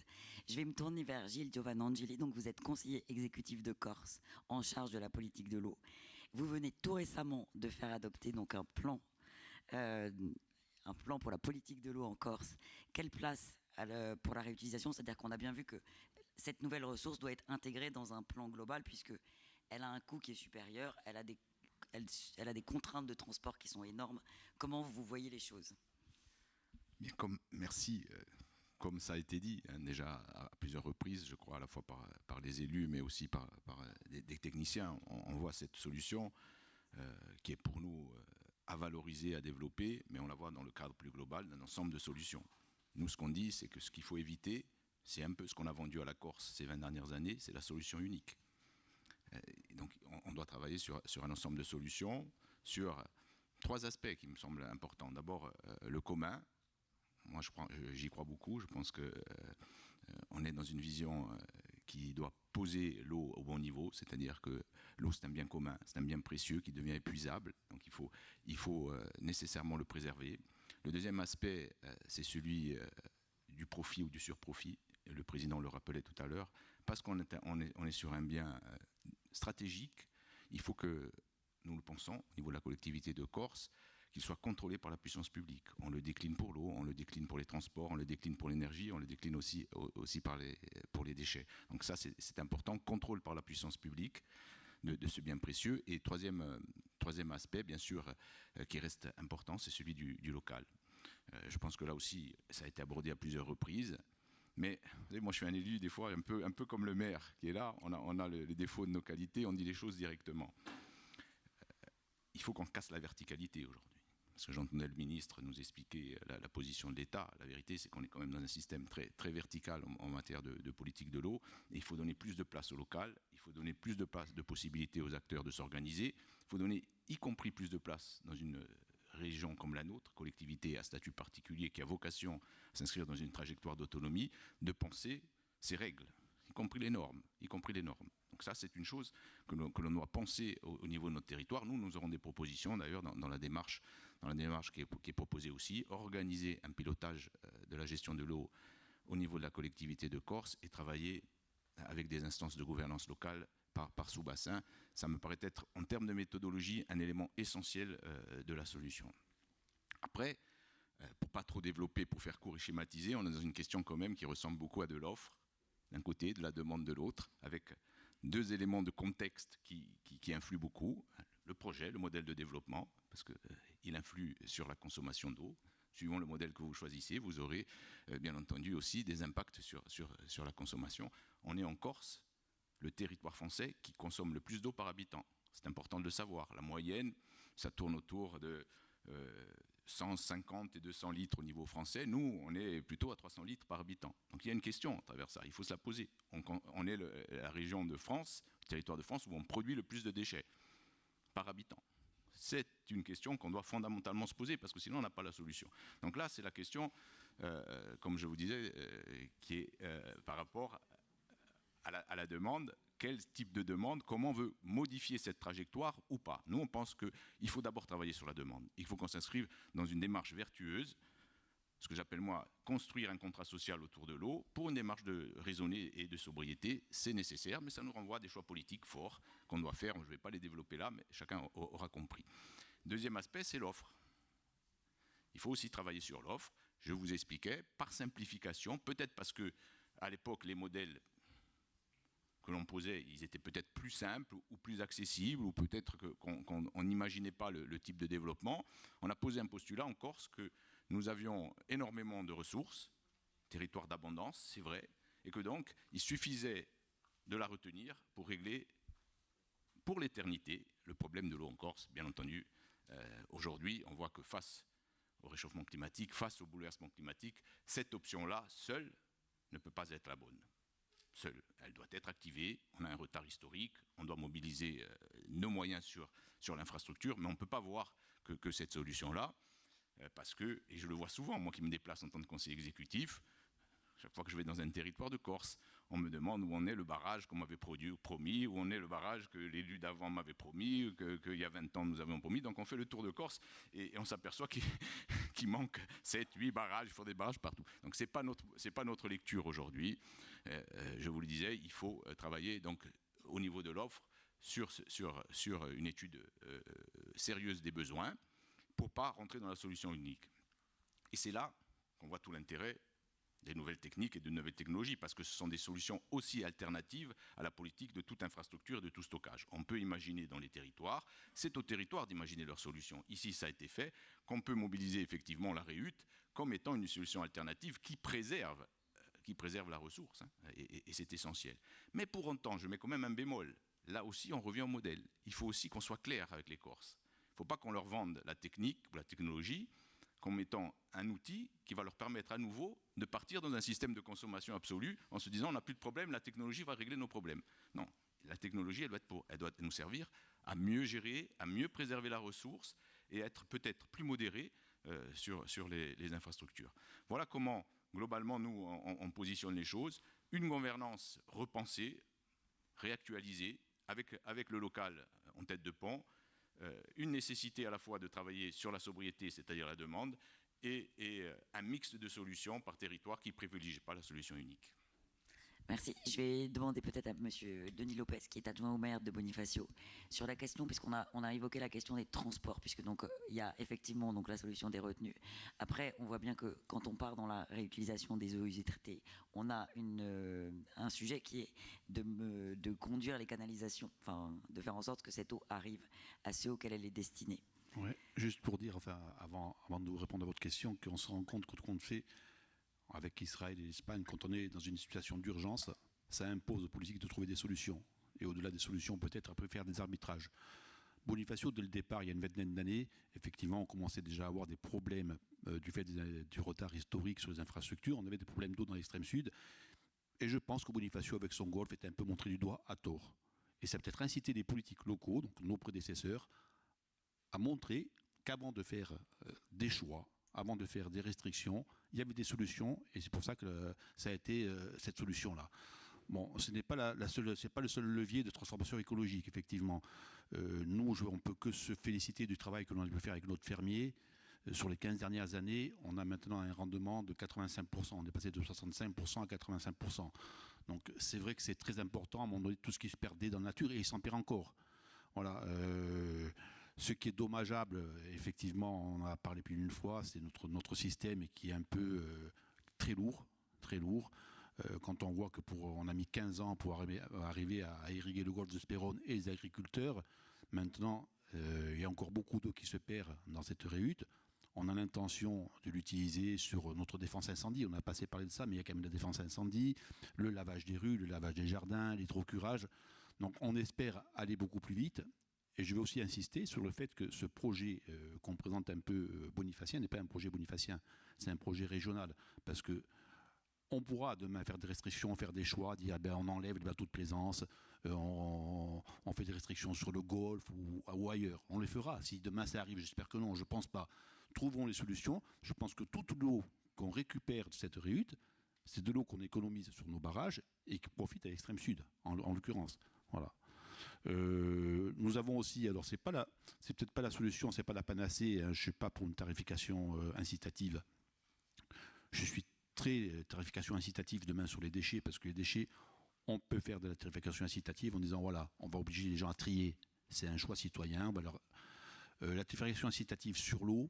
Je vais me tourner vers Gilles Giovannangeli, donc vous êtes conseiller exécutif de Corse en charge de la politique de l'eau. Vous venez tout récemment de faire adopter donc un plan pour la politique de l'eau en Corse. Quelle place pour la réutilisation ? C'est-à-dire qu'on a bien vu que cette nouvelle ressource doit être intégrée dans un plan global puisqu'elle a un coût qui est supérieur, elle a des contraintes de transport qui sont énormes. Comment vous voyez les choses ? Bien, merci. Comme ça a été dit déjà à plusieurs reprises, je crois à la fois par les élus, mais aussi par des techniciens, on voit cette solution qui est pour nous à valoriser, à développer, mais on la voit dans le cadre plus global d'un ensemble de solutions. Nous, ce qu'on dit, c'est que ce qu'il faut éviter, c'est un peu ce qu'on a vendu à la Corse ces 20 dernières années, c'est la solution unique. Et donc, on doit travailler sur un ensemble de solutions, sur 3 aspects qui me semblent importants. D'abord, le commun. Moi, j'y crois beaucoup. Je pense qu'on est dans une vision qui doit poser l'eau au bon niveau, c'est-à-dire que l'eau c'est un bien commun, c'est un bien précieux qui devient épuisable, donc il faut nécessairement le préserver. Le deuxième aspect, c'est celui du profit ou du surprofit. Le président le rappelait tout à l'heure, parce qu'on est sur un bien stratégique, il faut que, nous le pensons, au niveau de la collectivité de Corse, qu'il soit contrôlé par la puissance publique. On le décline pour l'eau, on le décline pour les transports, on le décline pour l'énergie, on le décline aussi pour les déchets. Donc ça, c'est important, contrôle par la puissance publique de ce bien précieux. Et troisième aspect, bien sûr, qui reste important, c'est celui du local. Je pense que là aussi, ça a été abordé à plusieurs reprises. Mais vous savez, moi, je suis un élu, des fois, un peu comme le maire qui est là. On a les défauts de nos qualités, on dit les choses directement. Il faut qu'on casse la verticalité aujourd'hui. Parce que j'entendais le ministre nous expliquer la position de l'État. La vérité, c'est qu'on est quand même dans un système très, très vertical en matière de politique de l'eau. Et il faut donner plus de place au local, il faut donner plus de place, de possibilités aux acteurs de s'organiser. Il faut donner, y compris, plus de place dans une région comme la nôtre, collectivité à statut particulier qui a vocation à s'inscrire dans une trajectoire d'autonomie, de penser ses règles, y compris les normes. Donc ça, c'est une chose que l'on doit penser au niveau de notre territoire. Nous aurons des propositions, d'ailleurs, dans la démarche qui est proposée aussi, organiser un pilotage de la gestion de l'eau au niveau de la collectivité de Corse et travailler avec des instances de gouvernance locale par sous-bassin. Ça me paraît être, en termes de méthodologie, un élément essentiel de la solution. Après, pour ne pas trop développer, pour faire court et schématiser, on est dans une question quand même qui ressemble beaucoup à de l'offre, d'un côté, de la demande de l'autre, avec deux éléments de contexte qui influent beaucoup. Le projet, le modèle de développement, parce qu'il influe sur la consommation d'eau. Suivant le modèle que vous choisissez, vous aurez bien entendu aussi des impacts sur la consommation. On est en Corse, le territoire français qui consomme le plus d'eau par habitant. C'est important de le savoir. La moyenne, ça tourne autour de 150 et 200 litres au niveau français. Nous, on est plutôt à 300 litres par habitant. Donc il y a une question à travers ça, il faut se la poser. On est la région de France, le territoire de France, où on produit le plus de déchets par habitant. C'est une question qu'on doit fondamentalement se poser, parce que sinon on n'a pas la solution. Donc là, c'est la question, comme je vous disais, qui est par rapport à la demande. Quel type de demande, comment on veut modifier cette trajectoire ou pas. Nous, on pense qu'il faut d'abord travailler sur la demande. Il faut qu'on s'inscrive dans une démarche vertueuse, ce que j'appelle moi construire un contrat social autour de l'eau. Pour une démarche de raisonnée et de sobriété, c'est nécessaire, mais ça nous renvoie à des choix politiques forts qu'on doit faire. Je ne vais pas les développer là, mais chacun aura compris. Deuxième aspect, c'est l'offre. Il faut aussi travailler sur l'offre. Je vous expliquais, par simplification, peut-être parce que à l'époque, les modèles que l'on posait, ils étaient peut-être plus simples ou plus accessibles, ou peut-être qu'on n'imaginait pas le type de développement. On a posé un postulat en Corse que nous avions énormément de ressources, territoire d'abondance, c'est vrai, et que donc il suffisait de la retenir pour régler pour l'éternité le problème de l'eau en Corse. Bien entendu, aujourd'hui, on voit que face au réchauffement climatique, face au bouleversement climatique, cette option-là, seule, ne peut pas être la bonne. Seule, elle doit être activée, on a un retard historique, on doit mobiliser nos moyens sur l'infrastructure, mais on ne peut pas voir que cette solution-là, parce que, et je le vois souvent, moi qui me déplace en tant que conseiller exécutif, chaque fois que je vais dans un territoire de Corse, on me demande où en est le barrage qu'on m'avait promis, où en est le barrage que l'élu d'avant m'avait promis, qu'il y a 20 ans nous avions promis. Donc on fait le tour de Corse et on s'aperçoit qu'il manque 7, 8 barrages, il faut des barrages partout. Donc c'est pas notre lecture aujourd'hui. Je vous le disais, il faut travailler donc au niveau de l'offre sur une étude sérieuse des besoins pour ne pas rentrer dans la solution unique. Et c'est là qu'on voit tout l'intérêt des nouvelles techniques et de nouvelles technologies, parce que ce sont des solutions aussi alternatives à la politique de toute infrastructure et de tout stockage. On peut imaginer dans les territoires, c'est aux territoires d'imaginer leurs solutions. Ici, ça a été fait, qu'on peut mobiliser effectivement la REUT comme étant une solution alternative qui préserve la ressource, hein, et c'est essentiel. Mais pour autant, je mets quand même un bémol. Là aussi, on revient au modèle. Il faut aussi qu'on soit clair avec les Corses. Il ne faut pas qu'on leur vende la technique ou la technologie comme étant un outil qui va leur permettre à nouveau de partir dans un système de consommation absolue en se disant on n'a plus de problème, la technologie va régler nos problèmes. Non, la technologie, elle doit nous servir à mieux gérer, à mieux préserver la ressource et à être peut-être plus modérée sur les infrastructures. Voilà comment globalement, nous, on positionne les choses. Une gouvernance repensée, réactualisée, avec le local en tête de pont. Une nécessité à la fois de travailler sur la sobriété, c'est-à-dire la demande, et un mix de solutions par territoire qui ne privilégie pas la solution unique. Merci. Je vais demander peut-être à Monsieur Denis Lopez, qui est adjoint au maire de Bonifacio, sur la question, puisqu'on a évoqué la question des transports, puisque donc il y a effectivement donc la solution des retenues. Après, on voit bien que quand on part dans la réutilisation des eaux usées traitées, on a un sujet qui est de conduire les canalisations, enfin de faire en sorte que cette eau arrive à ceux auxquels elle est destinée. Ouais, juste pour dire, enfin, avant de vous répondre à votre question, qu'on se rend compte que ce qu'on fait avec Israël et l'Espagne, quand on est dans une situation d'urgence, ça impose aux politiques de trouver des solutions. Et au-delà des solutions, peut-être après faire des arbitrages. Bonifacio, dès le départ, il y a une vingtaine d'années, effectivement, on commençait déjà à avoir des problèmes du fait du retard historique sur les infrastructures. On avait des problèmes d'eau dans l'extrême sud. Et je pense que Bonifacio, avec son golfe, était un peu montré du doigt à tort. Et ça a peut-être incité les politiques locaux, donc nos prédécesseurs, à montrer qu'avant de faire des choix, avant de faire des restrictions, il y avait des solutions, et c'est pour ça que ça a été cette solution-là. Bon, ce n'est pas c'est pas le seul levier de transformation écologique, effectivement. Nous, on ne peut que se féliciter du travail que l'on a pu faire avec notre fermier. Sur les 15 dernières années, on a maintenant un rendement de 85%. On est passé de 65% à 85%. Donc c'est vrai que c'est très important, à un moment donné, tout ce qui se perdait dans la nature, et il s'en perd encore. Voilà. Ce qui est dommageable, effectivement, on en a parlé plus d'une fois, c'est notre système qui est un peu très lourd, très lourd. Quand on voit que on a mis 15 ans pour arriver à irriguer le golfe de Spérone et les agriculteurs, maintenant, il y a encore beaucoup d'eau qui se perd dans cette réhute. On a l'intention de l'utiliser sur notre défense incendie. On n'a pas assez parlé de ça, mais il y a quand même la défense incendie, le lavage des rues, le lavage des jardins, l'hydrocurage. Donc on espère aller beaucoup plus vite. Et je veux aussi insister sur le fait que ce projet qu'on présente un peu bonifacien n'est pas un projet bonifacien, c'est un projet régional. Parce que on pourra demain faire des restrictions, faire des choix, dire on enlève les bateaux de plaisance, on fait des restrictions sur le golfe ou ailleurs. On les fera. Si demain ça arrive, j'espère que non, je ne pense pas. Trouvons les solutions. Je pense que toute l'eau qu'on récupère de cette réhute, c'est de l'eau qu'on économise sur nos barrages et qui profite à l'extrême sud, en l'occurrence. Voilà. Nous avons aussi, alors c'est peut-être pas la solution, c'est pas la panacée, hein, je ne suis pas pour une tarification incitative. Je suis très tarification incitative demain sur les déchets, parce que les déchets, on peut faire de la tarification incitative en disant voilà, on va obliger les gens à trier, c'est un choix citoyen. La tarification incitative sur l'eau,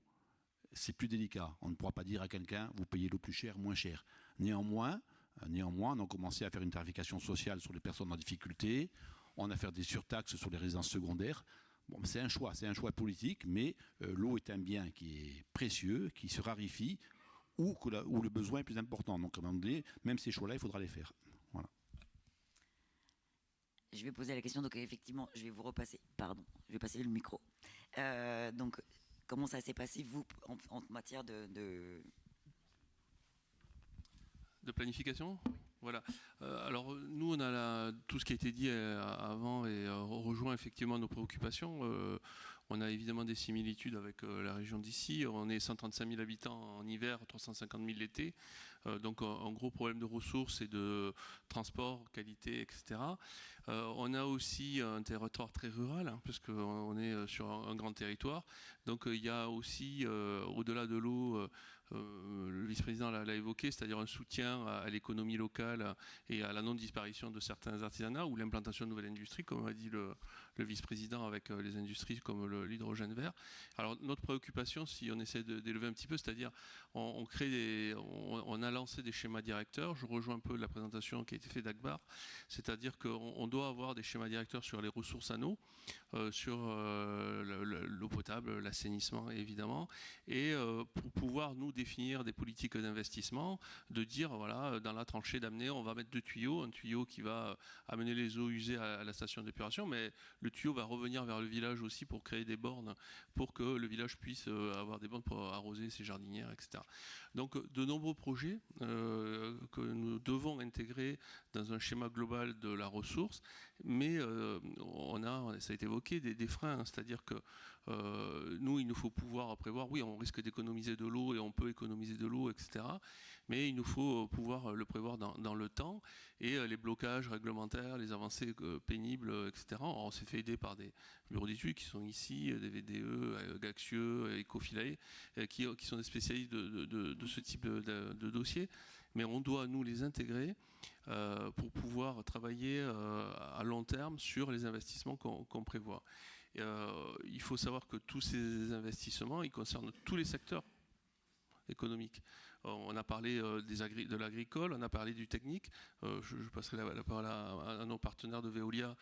c'est plus délicat. On ne pourra pas dire à quelqu'un vous payez l'eau plus cher, moins cher. Néanmoins, on a commencé à faire une tarification sociale sur les personnes en difficulté. On a fait des surtaxes sur les résidences secondaires. Bon, c'est un choix politique, mais l'eau est un bien qui est précieux, qui se raréfie, où le besoin est plus important. Donc, à un moment donné, même ces choix-là, il faudra les faire. Voilà. Je vais poser la question, donc effectivement, je vais vous repasser, pardon, je vais passer le micro. Donc, comment ça s'est passé, vous, en matière de planification ? Voilà. Alors nous, on a tout ce qui a été dit avant et rejoint effectivement nos préoccupations. On a évidemment des similitudes avec la région d'ici. On est 135 000 habitants en hiver, 350 000 l'été. Donc un gros problème de ressources et de transport, qualité, etc. On a aussi un territoire très rural, hein, parce qu'on est sur un grand territoire. Donc il y a aussi, au-delà de l'eau, le vice-président l'a évoqué, c'est-à-dire un soutien à l'économie locale et à la non-disparition de certains artisanats ou l'implantation de nouvelles industries, comme a dit le vice-président, avec les industries comme l'hydrogène vert. Alors notre préoccupation, si on essaie d'élever un petit peu, c'est-à-dire on a lancé des schémas directeurs. Je rejoins un peu la présentation qui a été faite d'Akbar, c'est-à-dire qu'on doit avoir des schémas directeurs sur les ressources en eau, sur l'eau potable, l'assainissement évidemment, et pour pouvoir nous définir des politiques d'investissement, de dire voilà, dans la tranchée d'amener, on va mettre 2 tuyaux, un tuyau qui va amener les eaux usées à la station d'épuration, mais le tuyau va revenir vers le village aussi pour créer des bornes, pour que le village puisse avoir des bornes pour arroser ses jardinières, etc. Donc de nombreux projets que nous devons intégrer dans un schéma global de la ressource, mais ça a été évoqué, des freins, hein, c'est-à-dire que nous, il nous faut pouvoir prévoir, oui, on risque d'économiser de l'eau et on peut économiser de l'eau, etc. Mais il nous faut pouvoir le prévoir dans le temps, et les blocages réglementaires, les avancées pénibles, etc. On s'est fait aider par des bureaux d'études qui sont ici, des VDE, Gaxieux, Ecofilae, qui sont des spécialistes de ce type de dossier. Mais on doit, nous, les intégrer pour pouvoir travailler à long terme sur les investissements qu'on prévoit. Il faut savoir que tous ces investissements, ils concernent tous les secteurs économiques. On a parlé de l'agricole, on a parlé du technique. Je passerai la parole à nos partenaires de Veolia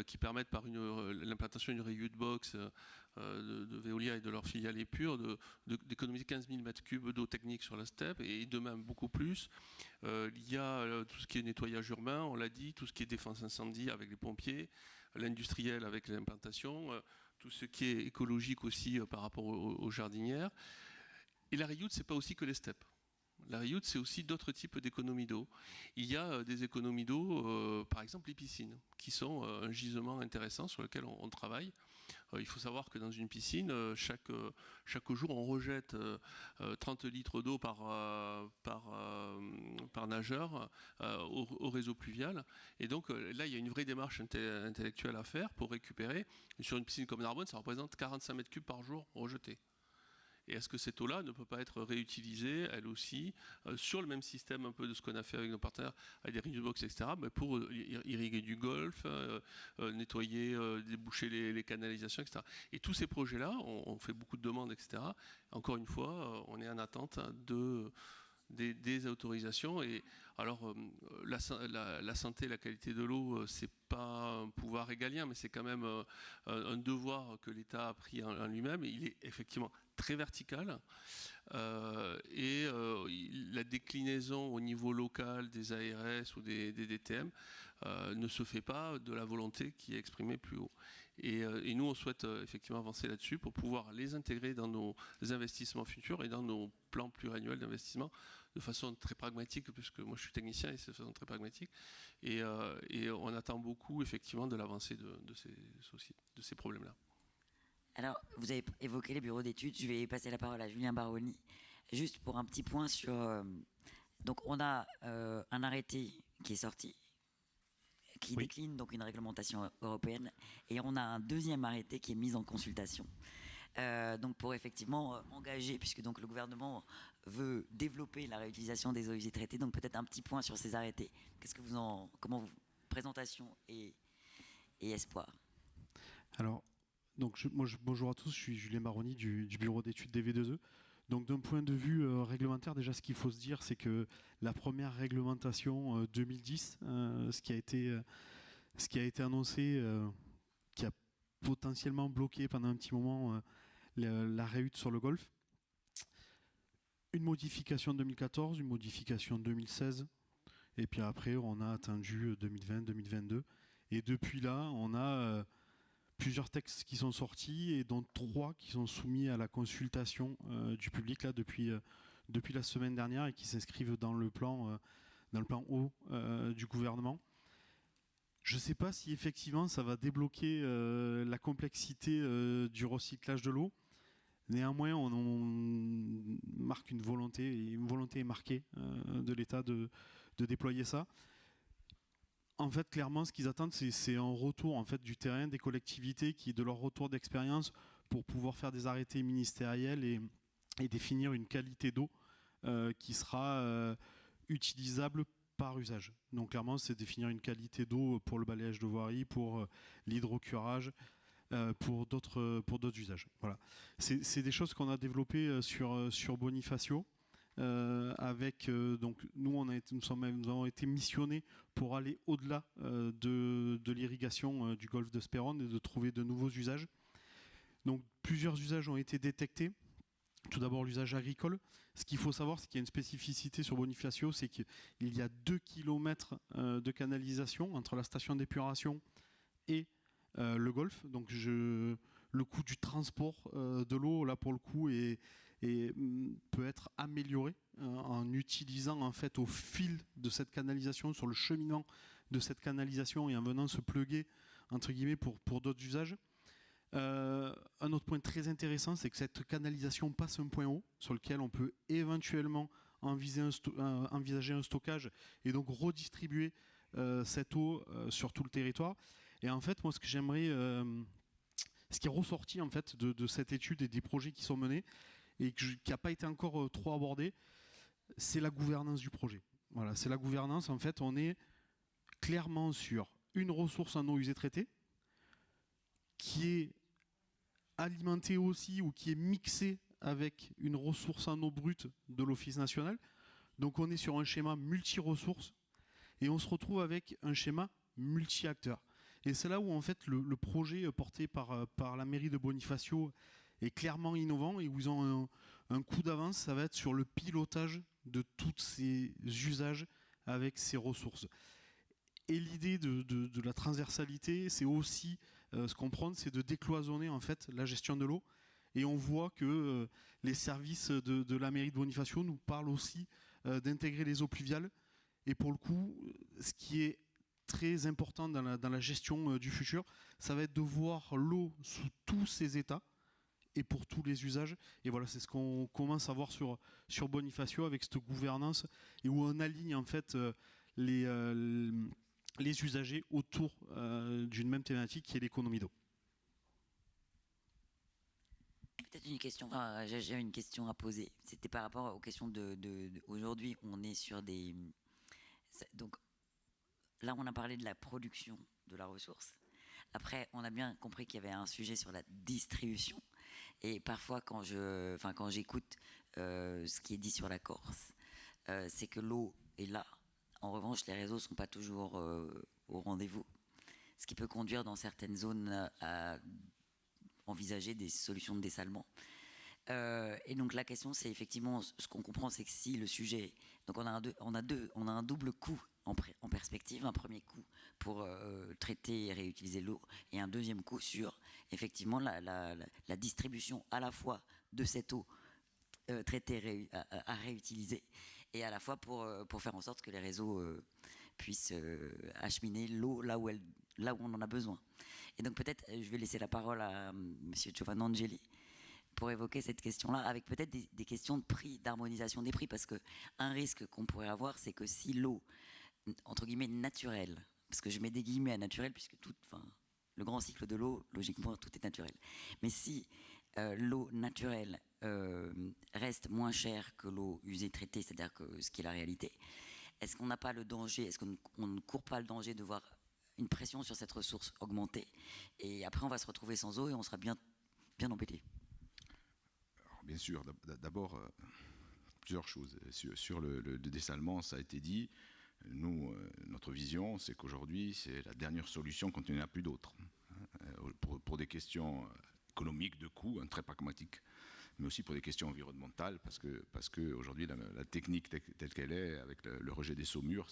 qui permettent par l'implantation d'une reuse box de Veolia et de leur filiale Épure d'économiser 15 000 m3 d'eau technique sur la steppe, et demain beaucoup plus. Il y a tout ce qui est nettoyage urbain, on l'a dit, tout ce qui est défense incendie avec les pompiers, l'industriel avec l'implantation, tout ce qui est écologique aussi par rapport aux jardinières. Et la RIUD, ce n'est pas aussi que les steppes. La RIUD, c'est aussi d'autres types d'économies d'eau. Il y a des économies d'eau, par exemple les piscines, qui sont un gisement intéressant sur lequel on travaille. Il faut savoir que dans une piscine, chaque jour, on rejette 30 litres d'eau par nageur au réseau pluvial. Et donc là, il y a une vraie démarche intellectuelle à faire pour récupérer. Et sur une piscine comme Narbonne, ça représente 45 mètres cubes par jour rejetés. Et est-ce que cette eau-là ne peut pas être réutilisée, elle aussi, sur le même système un peu de ce qu'on a fait avec nos partenaires, avec des reuse box, etc., mais pour irriguer du golfe, nettoyer, déboucher les canalisations, etc. Et tous ces projets-là, on fait beaucoup de demandes, etc. Encore une fois, on est en attente des autorisations. Et alors, la santé, la qualité de l'eau, c'est pas un pouvoir régalien, mais c'est quand même un devoir que l'État a pris en lui-même. Et il est effectivement très vertical. La déclinaison au niveau local des ARS ou des DTM ne se fait pas de la volonté qui est exprimée plus haut. Et nous, on souhaite effectivement avancer là-dessus pour pouvoir les intégrer dans nos investissements futurs et dans nos plans pluriannuels d'investissement de façon très pragmatique, puisque moi je suis technicien et c'est de façon très pragmatique. Et on attend beaucoup effectivement de l'avancée de ces problèmes-là. Alors, vous avez évoqué les bureaux d'études. Je vais passer la parole à Julien Baroni, juste pour un petit point sur... donc, on a un arrêté qui est sorti, qui décline donc une réglementation européenne, et on a un deuxième arrêté qui est mis en consultation. Donc, pour effectivement engager, puisque donc le gouvernement veut développer la réutilisation des eaux usées traitées. Donc, peut-être un petit point sur ces arrêtés. Présentation et espoir. Alors, bonjour à tous, je suis Julien Baroni du bureau d'études des V2E. Donc d'un point de vue réglementaire, déjà ce qu'il faut se dire, c'est que la première réglementation 2010, ce qui a été annoncé, qui a potentiellement bloqué pendant un petit moment la réhute sur le Golfe. Une modification 2014, une modification 2016, et puis après on a attendu 2020-2022. Et depuis là, on a... plusieurs textes qui sont sortis et dont 3 qui sont soumis à la consultation du public là depuis la semaine dernière et qui s'inscrivent dans le plan haut du gouvernement. Je ne sais pas si effectivement ça va débloquer la complexité du recyclage de l'eau. Néanmoins, on marque une volonté est marquée de l'État de déployer ça. En fait, clairement, ce qu'ils attendent, c'est un retour en fait, du terrain, des collectivités, de leur retour d'expérience pour pouvoir faire des arrêtés ministériels et définir une qualité d'eau qui sera utilisable par usage. Donc clairement, c'est définir une qualité d'eau pour le balayage de voirie, pour l'hydrocurage, pour d'autres usages. Voilà. C'est des choses qu'on a développées sur Bonifacio. Donc nous avons été missionnés pour aller au-delà de l'irrigation du golfe de Spérone et de trouver de nouveaux usages. Donc plusieurs usages ont été détectés. Tout d'abord l'usage agricole. Ce qu'il faut savoir, c'est qu'il y a une spécificité sur Bonifacio, c'est qu'il y a 2 km de canalisation entre la station d'épuration et le golfe. Donc le coût du transport de l'eau, là pour le coup, peut être amélioré en utilisant en fait au fil de cette canalisation, sur le cheminement de cette canalisation et en venant se pluguer entre guillemets pour d'autres usages. Un autre point très intéressant, c'est que cette canalisation passe un point haut sur lequel on peut éventuellement envisager un stockage et donc redistribuer cette eau sur tout le territoire. Et en fait, moi, ce que j'aimerais, ce qui est ressorti en fait de cette étude et des projets qui sont menés et qui n'a pas été encore trop abordé, c'est la gouvernance du projet. Voilà, c'est la gouvernance. En fait, on est clairement sur une ressource en eau usée traitée qui est alimentée aussi ou qui est mixée avec une ressource en eau brute de l'Office national. Donc on est sur un schéma multi-ressources et on se retrouve avec un schéma multi-acteurs. Et c'est là où en fait le projet porté par la mairie de Bonifacio est clairement innovant et où ils ont un coup d'avance, ça va être sur le pilotage de tous ces usages avec ces ressources. Et l'idée de la transversalité, c'est aussi ce qu'on prend, c'est de décloisonner en fait la gestion de l'eau. Et on voit que les services de la mairie de Bonifacio nous parlent aussi d'intégrer les eaux pluviales. Et pour le coup, ce qui est très important dans la gestion du futur, ça va être de voir l'eau sous tous ses états et pour tous les usages. Et voilà, c'est ce qu'on commence à voir sur Bonifacio avec cette gouvernance et où on aligne en fait les usagers autour d'une même thématique qui est l'économie d'eau. Peut-être une question, j'ai une question à poser. C'était par rapport aux questions aujourd'hui, on est sur des... Donc là, on a parlé de la production de la ressource. Après, on a bien compris qu'il y avait un sujet sur la distribution. Et parfois, quand j'écoute ce qui est dit sur la Corse, c'est que l'eau est là. En revanche, les réseaux ne sont pas toujours au rendez-vous. Ce qui peut conduire dans certaines zones à envisager des solutions de dessalement. Et donc la question, c'est effectivement, ce qu'on comprend, c'est que si le sujet... Donc on a un double coût en perspective. Un premier coût pour traiter et réutiliser l'eau, et un deuxième coût sur, effectivement, la distribution à la fois de cette eau traitée à réutiliser, et à la fois pour faire en sorte que les réseaux puissent acheminer l'eau là où on en a besoin. Et donc peut-être, je vais laisser la parole à M. Giovanangeli pour évoquer cette question-là, avec peut-être des questions de prix, d'harmonisation des prix, parce qu'un risque qu'on pourrait avoir, c'est que si l'eau, entre guillemets, naturelle, parce que je mets des guillemets à naturel, puisque le grand cycle de l'eau, logiquement, tout est naturel. Mais si l'eau naturelle reste moins chère que l'eau usée traitée, c'est-à-dire que ce qui est la réalité, est-ce qu'on n'a pas le danger, est-ce qu'on ne court pas le danger de voir une pression sur cette ressource augmenter, et après on va se retrouver sans eau et on sera bien embêté? Alors, bien sûr, d'abord, plusieurs choses. Sur le dessalement, ça a été dit. Nous, notre vision, c'est qu'aujourd'hui, c'est la dernière solution quand il n'y en a plus d'autres. Pour des questions économiques, de coûts, très pragmatiques, mais aussi pour des questions environnementales, parce que aujourd'hui, la technique telle qu'elle est, avec le rejet des saumures,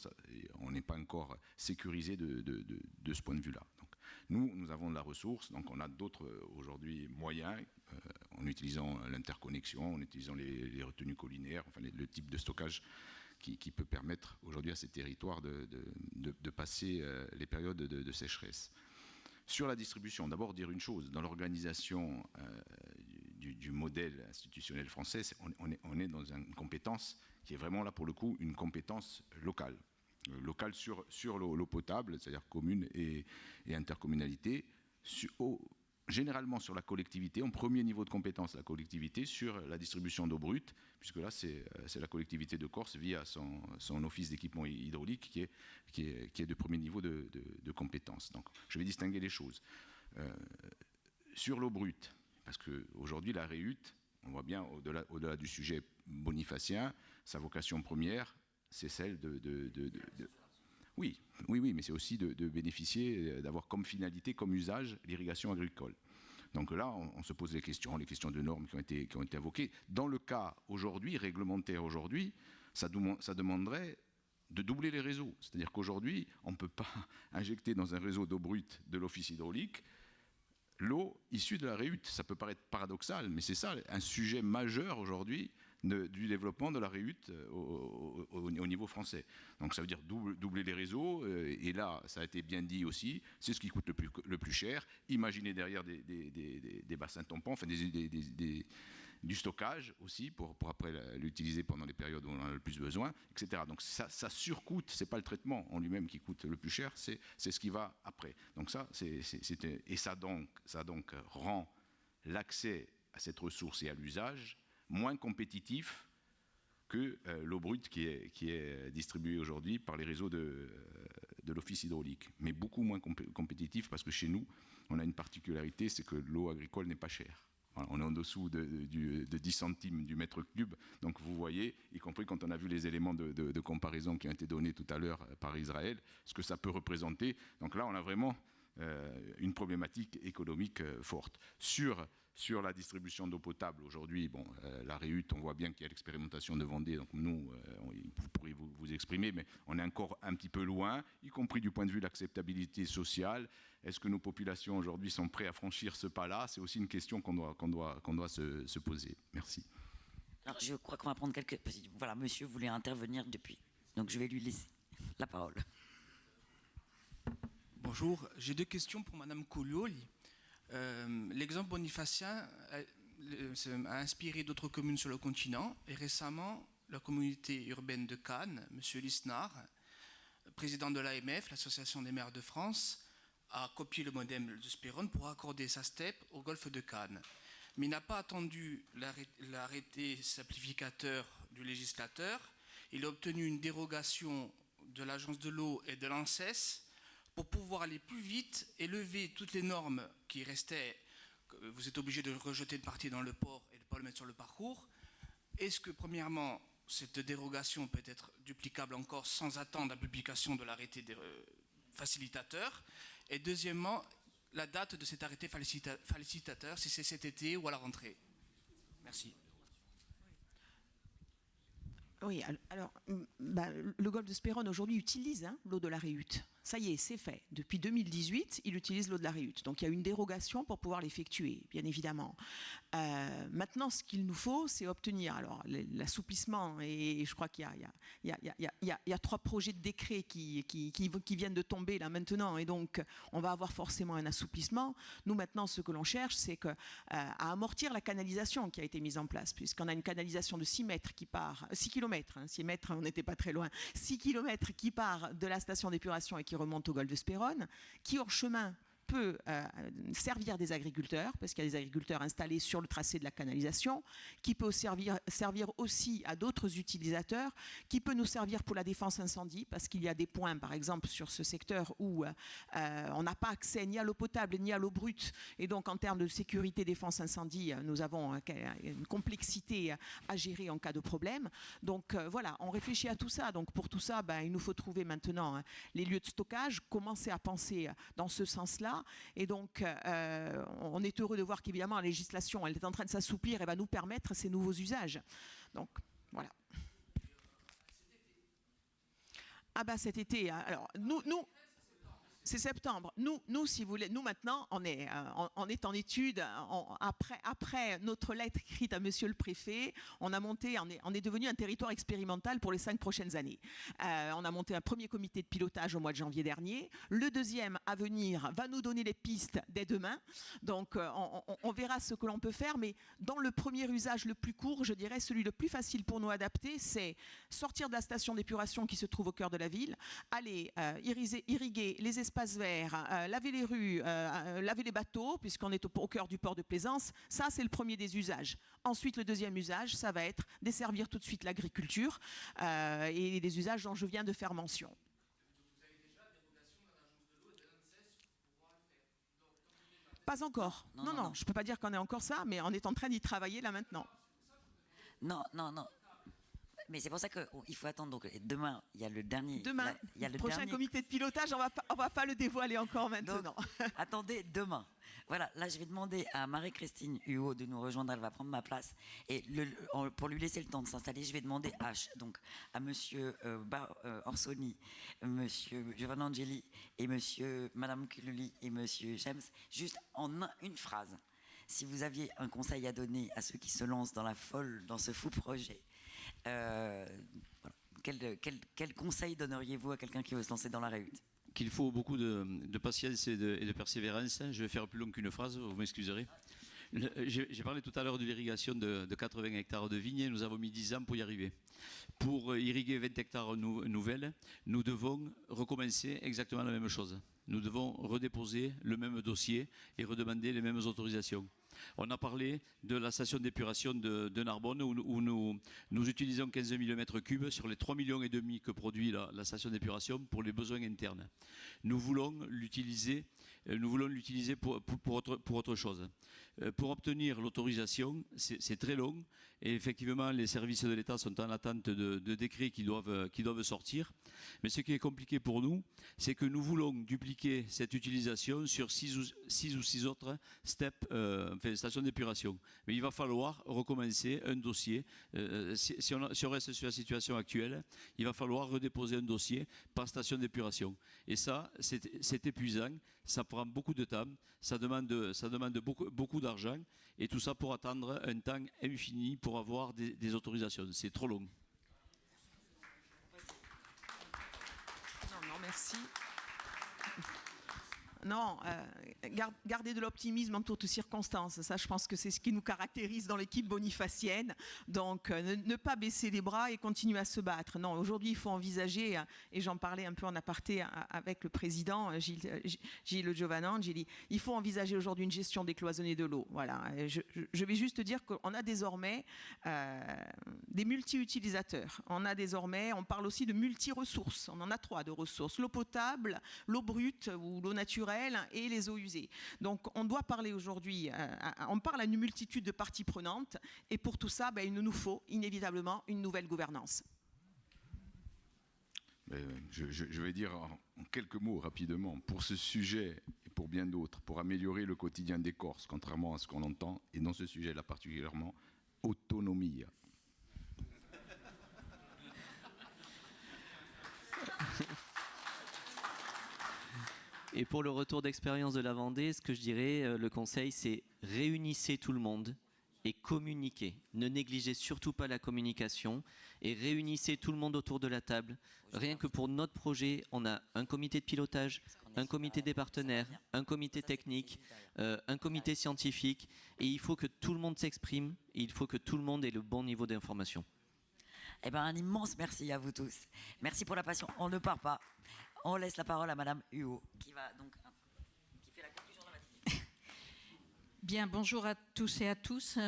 on n'est pas encore sécurisé de ce point de vue-là. Donc, nous avons de la ressource, donc on a d'autres aujourd'hui moyens, en utilisant l'interconnexion, en utilisant les retenues collinaires, enfin le type de stockage qui peut permettre aujourd'hui à ces territoires de passer les périodes de sécheresse. Sur la distribution, d'abord dire une chose, dans l'organisation du modèle institutionnel français, on est dans une compétence qui est vraiment là pour le coup une compétence locale. Locale sur l'eau potable, c'est-à-dire commune et intercommunalité, généralement sur la collectivité, en premier niveau de compétence la collectivité, sur la distribution d'eau brute, puisque là c'est la collectivité de Corse via son office d'équipement hydraulique qui est de premier niveau de compétence. Donc je vais distinguer les choses. Sur l'eau brute, parce qu'aujourd'hui la réhute, on voit bien au-delà du sujet bonifacien, sa vocation première, c'est celle Oui, mais c'est aussi de bénéficier, d'avoir comme finalité, comme usage, l'irrigation agricole. Donc là, on se pose les questions de normes qui ont été invoquées. Dans le cas aujourd'hui, réglementaire aujourd'hui, ça demanderait de doubler les réseaux. C'est-à-dire qu'aujourd'hui, on ne peut pas injecter dans un réseau d'eau brute de l'office hydraulique l'eau issue de la réhute. Ça peut paraître paradoxal, mais c'est ça, un sujet majeur aujourd'hui du développement de la REUT au niveau français. Donc ça veut dire doubler les réseaux, et là, ça a été bien dit aussi, c'est ce qui coûte le plus cher. Imaginez derrière des bassins tampons, enfin du stockage aussi, pour après l'utiliser pendant les périodes où on en a le plus besoin, etc. Donc ça surcoûte, c'est pas le traitement en lui-même qui coûte le plus cher, c'est ce qui va après. Donc ça, et ça donc rend l'accès à cette ressource et à l'usage moins compétitif que l'eau brute qui est distribuée aujourd'hui par les réseaux de l'Office hydraulique, mais beaucoup moins compétitif, parce que chez nous, on a une particularité, c'est que l'eau agricole n'est pas chère. Voilà, on est en dessous de 10 centimes du mètre cube, donc vous voyez, y compris quand on a vu les éléments de comparaison qui ont été donnés tout à l'heure par Israël, ce que ça peut représenter. Donc là, on a vraiment une problématique économique forte. Sur la distribution d'eau potable, aujourd'hui, bon, la REUT, on voit bien qu'il y a l'expérimentation de Vendée, donc nous, vous pourrez vous exprimer, mais on est encore un petit peu loin, y compris du point de vue de l'acceptabilité sociale. Est-ce que nos populations aujourd'hui sont prêtes à franchir ce pas-là? C'est aussi une question qu'on doit se poser. Merci. Alors, je crois qu'on va prendre quelques... Voilà, monsieur voulait intervenir depuis, donc je vais lui laisser la parole. Bonjour, j'ai 2 questions pour Madame Collioli. L'exemple bonifacien a inspiré d'autres communes sur le continent, et récemment, la communauté urbaine de Cannes, M. Lisnard, président de l'AMF, l'Association des maires de France, a copié le modèle de Spérone pour accorder sa steppe au golfe de Cannes. Mais il n'a pas attendu l'arrêté simplificateur du législateur. Il a obtenu une dérogation de l'Agence de l'eau et de l'ANSES pour pouvoir aller plus vite et lever toutes les normes qui restaient. Vous êtes obligé de rejeter une partie dans le port et de ne pas le mettre sur le parcours. Est-ce que, premièrement, cette dérogation peut être duplicable encore sans attendre la publication de l'arrêté facilitateur? Et deuxièmement, la date de cet arrêté facilitateur, si c'est cet été ou à la rentrée? Merci. Oui, alors, le golfe de Spérone aujourd'hui utilise l'eau de la REUT. Ça y est, c'est fait. Depuis 2018, il utilise l'eau de la REUT. Donc il y a une dérogation pour pouvoir l'effectuer, bien évidemment. Maintenant, ce qu'il nous faut, c'est obtenir l'assouplissement. Et je crois qu'il y a 3 projets de décret qui viennent de tomber là maintenant. Et donc, on va avoir forcément un assouplissement. Nous, maintenant, ce que l'on cherche, c'est à amortir la canalisation qui a été mise en place, puisqu'on a une canalisation de 6 mètres qui part, 6 km, 6 mètres, on n'était pas très loin, 6 km qui part de la station d'épuration et qui remonte au golfe de Spérone, qui hors chemin peut servir des agriculteurs, parce qu'il y a des agriculteurs installés sur le tracé de la canalisation, qui peut servir aussi à d'autres utilisateurs, qui peut nous servir pour la défense incendie, parce qu'il y a des points, par exemple, sur ce secteur où on n'a pas accès ni à l'eau potable ni à l'eau brute, et donc en termes de sécurité défense incendie, nous avons une complexité à gérer en cas de problème. Donc voilà, on réfléchit à tout ça. Donc pour tout ça, il nous faut trouver maintenant les lieux de stockage, commencer à penser dans ce sens-là. Et donc, on est heureux de voir qu'évidemment, la législation, elle est en train de s'assouplir et va nous permettre ces nouveaux usages. Donc, voilà. Ah bah cet été, alors, nous c'est septembre. Nous, si vous voulez, nous maintenant, on est en étude. Après notre lettre écrite à Monsieur le Préfet, on est devenu un territoire expérimental pour les 5 prochaines années. On a monté un premier comité de pilotage au mois de janvier dernier. Le deuxième à venir va nous donner les pistes dès demain. Donc, on verra ce que l'on peut faire. Mais dans le premier usage le plus court, je dirais celui le plus facile pour nous adapter, c'est sortir de la station d'épuration qui se trouve au cœur de la ville, aller irriguer les espaces verts, laver les rues, laver les bateaux, puisqu'on est au cœur du port de Plaisance. Ça, c'est le premier des usages. Ensuite, le deuxième usage, ça va être desservir tout de suite l'agriculture et les usages dont je viens de faire mention. Pas encore. Non, je ne peux pas dire qu'on est encore ça, mais on est en train d'y travailler là maintenant. Non. Mais c'est pour ça qu'il faut attendre. Donc demain, il y a le dernier. Demain, il y a le prochain comité de pilotage. On va pas le dévoiler encore maintenant. Donc, attendez demain. Voilà. Là, je vais demander à Marie-Christine Huot de nous rejoindre. Elle va prendre ma place. Et pour lui laisser le temps de s'installer, je vais demander à Monsieur Orsoni, Monsieur Giovanni Angeli et Madame Collioli et Monsieur James, juste en une phrase, si vous aviez un conseil à donner à ceux qui se lancent dans ce fou projet, voilà, quel conseil donneriez-vous à quelqu'un qui veut se lancer dans la réhute? Qu'il faut beaucoup de patience et de persévérance. Je vais faire plus long qu'une phrase, vous m'excuserez. J'ai parlé tout à l'heure de l'irrigation de 80 hectares de vignes. Nous avons mis 10 ans pour y arriver. Pour irriguer 20 hectares nouvelles, nous devons recommencer exactement la même chose. Nous devons redéposer le même dossier et redemander les mêmes autorisations. On a parlé de la station d'épuration de Narbonne où nous utilisons 15 000 m3 sur les 3,5 millions que produit la station d'épuration pour les besoins internes. Nous voulons l'utiliser pour autre chose. Pour obtenir l'autorisation, c'est très long et effectivement les services de l'État sont en attente de décrets qui doivent sortir. Mais ce qui est compliqué pour nous, c'est que nous voulons dupliquer cette utilisation sur 6 ou 6 autres stations d'épuration. Mais il va falloir recommencer un dossier. Si on reste sur la situation actuelle, il va falloir redéposer un dossier par station d'épuration. Et ça, c'est épuisant, ça prend beaucoup de temps, ça demande beaucoup d'argent, et tout ça pour attendre un temps infini pour avoir des autorisations. C'est trop long. Non, merci. Non, garder de l'optimisme en toutes circonstances, ça je pense que c'est ce qui nous caractérise dans l'équipe bonifacienne. Donc ne pas baisser les bras et continuer à se battre. Non, aujourd'hui il faut envisager, et j'en parlais un peu en aparté avec le président Gilles Giovanangeli, il faut envisager aujourd'hui une gestion décloisonnée de l'eau. Voilà. Je vais juste dire qu'on a désormais des multi-utilisateurs. On parle aussi de multi-ressources. On en a 3 de ressources: l'eau potable, l'eau brute ou l'eau naturelle et les eaux usées. Donc on doit parler aujourd'hui, on parle à une multitude de parties prenantes, et pour tout ça, il nous faut inévitablement une nouvelle gouvernance. Je vais dire en quelques mots rapidement, pour ce sujet et pour bien d'autres, pour améliorer le quotidien des Corses, contrairement à ce qu'on entend, et dans ce sujet-là particulièrement, autonomie. Et pour le retour d'expérience de la Vendée, ce que je dirais, le conseil, c'est réunissez tout le monde et communiquez. Ne négligez surtout pas la communication et réunissez tout le monde autour de la table. Rien que pour notre projet, on a un comité de pilotage, un comité des partenaires, un comité technique, un comité scientifique, et il faut que tout le monde s'exprime, et il faut que tout le monde ait le bon niveau d'information. Eh bien, un immense merci à vous tous. Merci pour la passion. On ne part pas. On laisse la parole à Madame Huot, qui fait la conclusion de la matinée. Bien, bonjour à tous et à tous.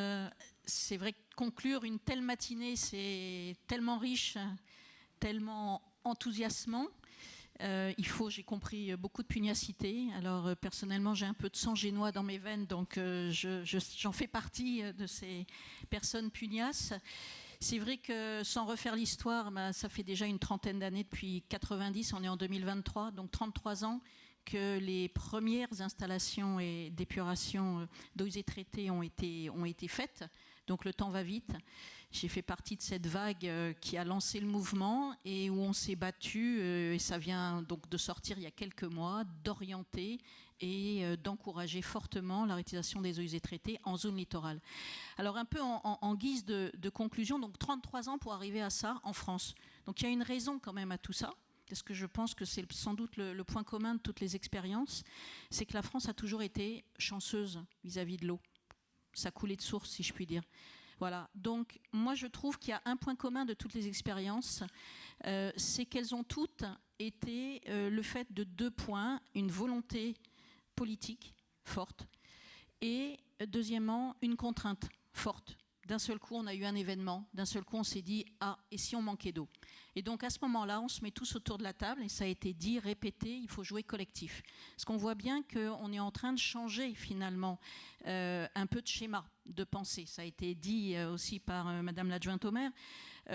C'est vrai que conclure une telle matinée, c'est tellement riche, tellement enthousiasmant. Il faut, j'ai compris, beaucoup de pugnacité. Alors personnellement, j'ai un peu de sang génois dans mes veines, donc j'en fais partie de ces personnes pugnaces. C'est vrai que sans refaire l'histoire, ça fait déjà une trentaine d'années, depuis 90, on est en 2023, donc 33 ans que les premières installations d'épuration d'eaux usées traitées ont été faites. Donc le temps va vite. J'ai fait partie de cette vague qui a lancé le mouvement et où on s'est battu, et ça vient donc de sortir il y a quelques mois, d'orienter et d'encourager fortement la réutilisation des eaux usées traitées en zone littorale. Alors un peu en guise de conclusion, donc 33 ans pour arriver à ça en France. Donc il y a une raison quand même à tout ça, parce que je pense que c'est sans doute le point commun de toutes les expériences, c'est que la France a toujours été chanceuse vis-à-vis de l'eau. Ça coulait de source, si je puis dire. Voilà. Donc moi je trouve qu'il y a un point commun de toutes les expériences, c'est qu'elles ont toutes été le fait de 2 points: une volonté politique forte et deuxièmement une contrainte forte. D'un seul coup, on a eu un événement, d'un seul coup, on s'est dit « Ah, et si on manquait d'eau ?» Et donc, à ce moment-là, on se met tous autour de la table, et ça a été dit, répété, il faut jouer collectif. Parce qu'on voit bien qu'on est en train de changer, finalement, un peu de schéma de pensée. Ça a été dit aussi par Madame l'adjointe au maire.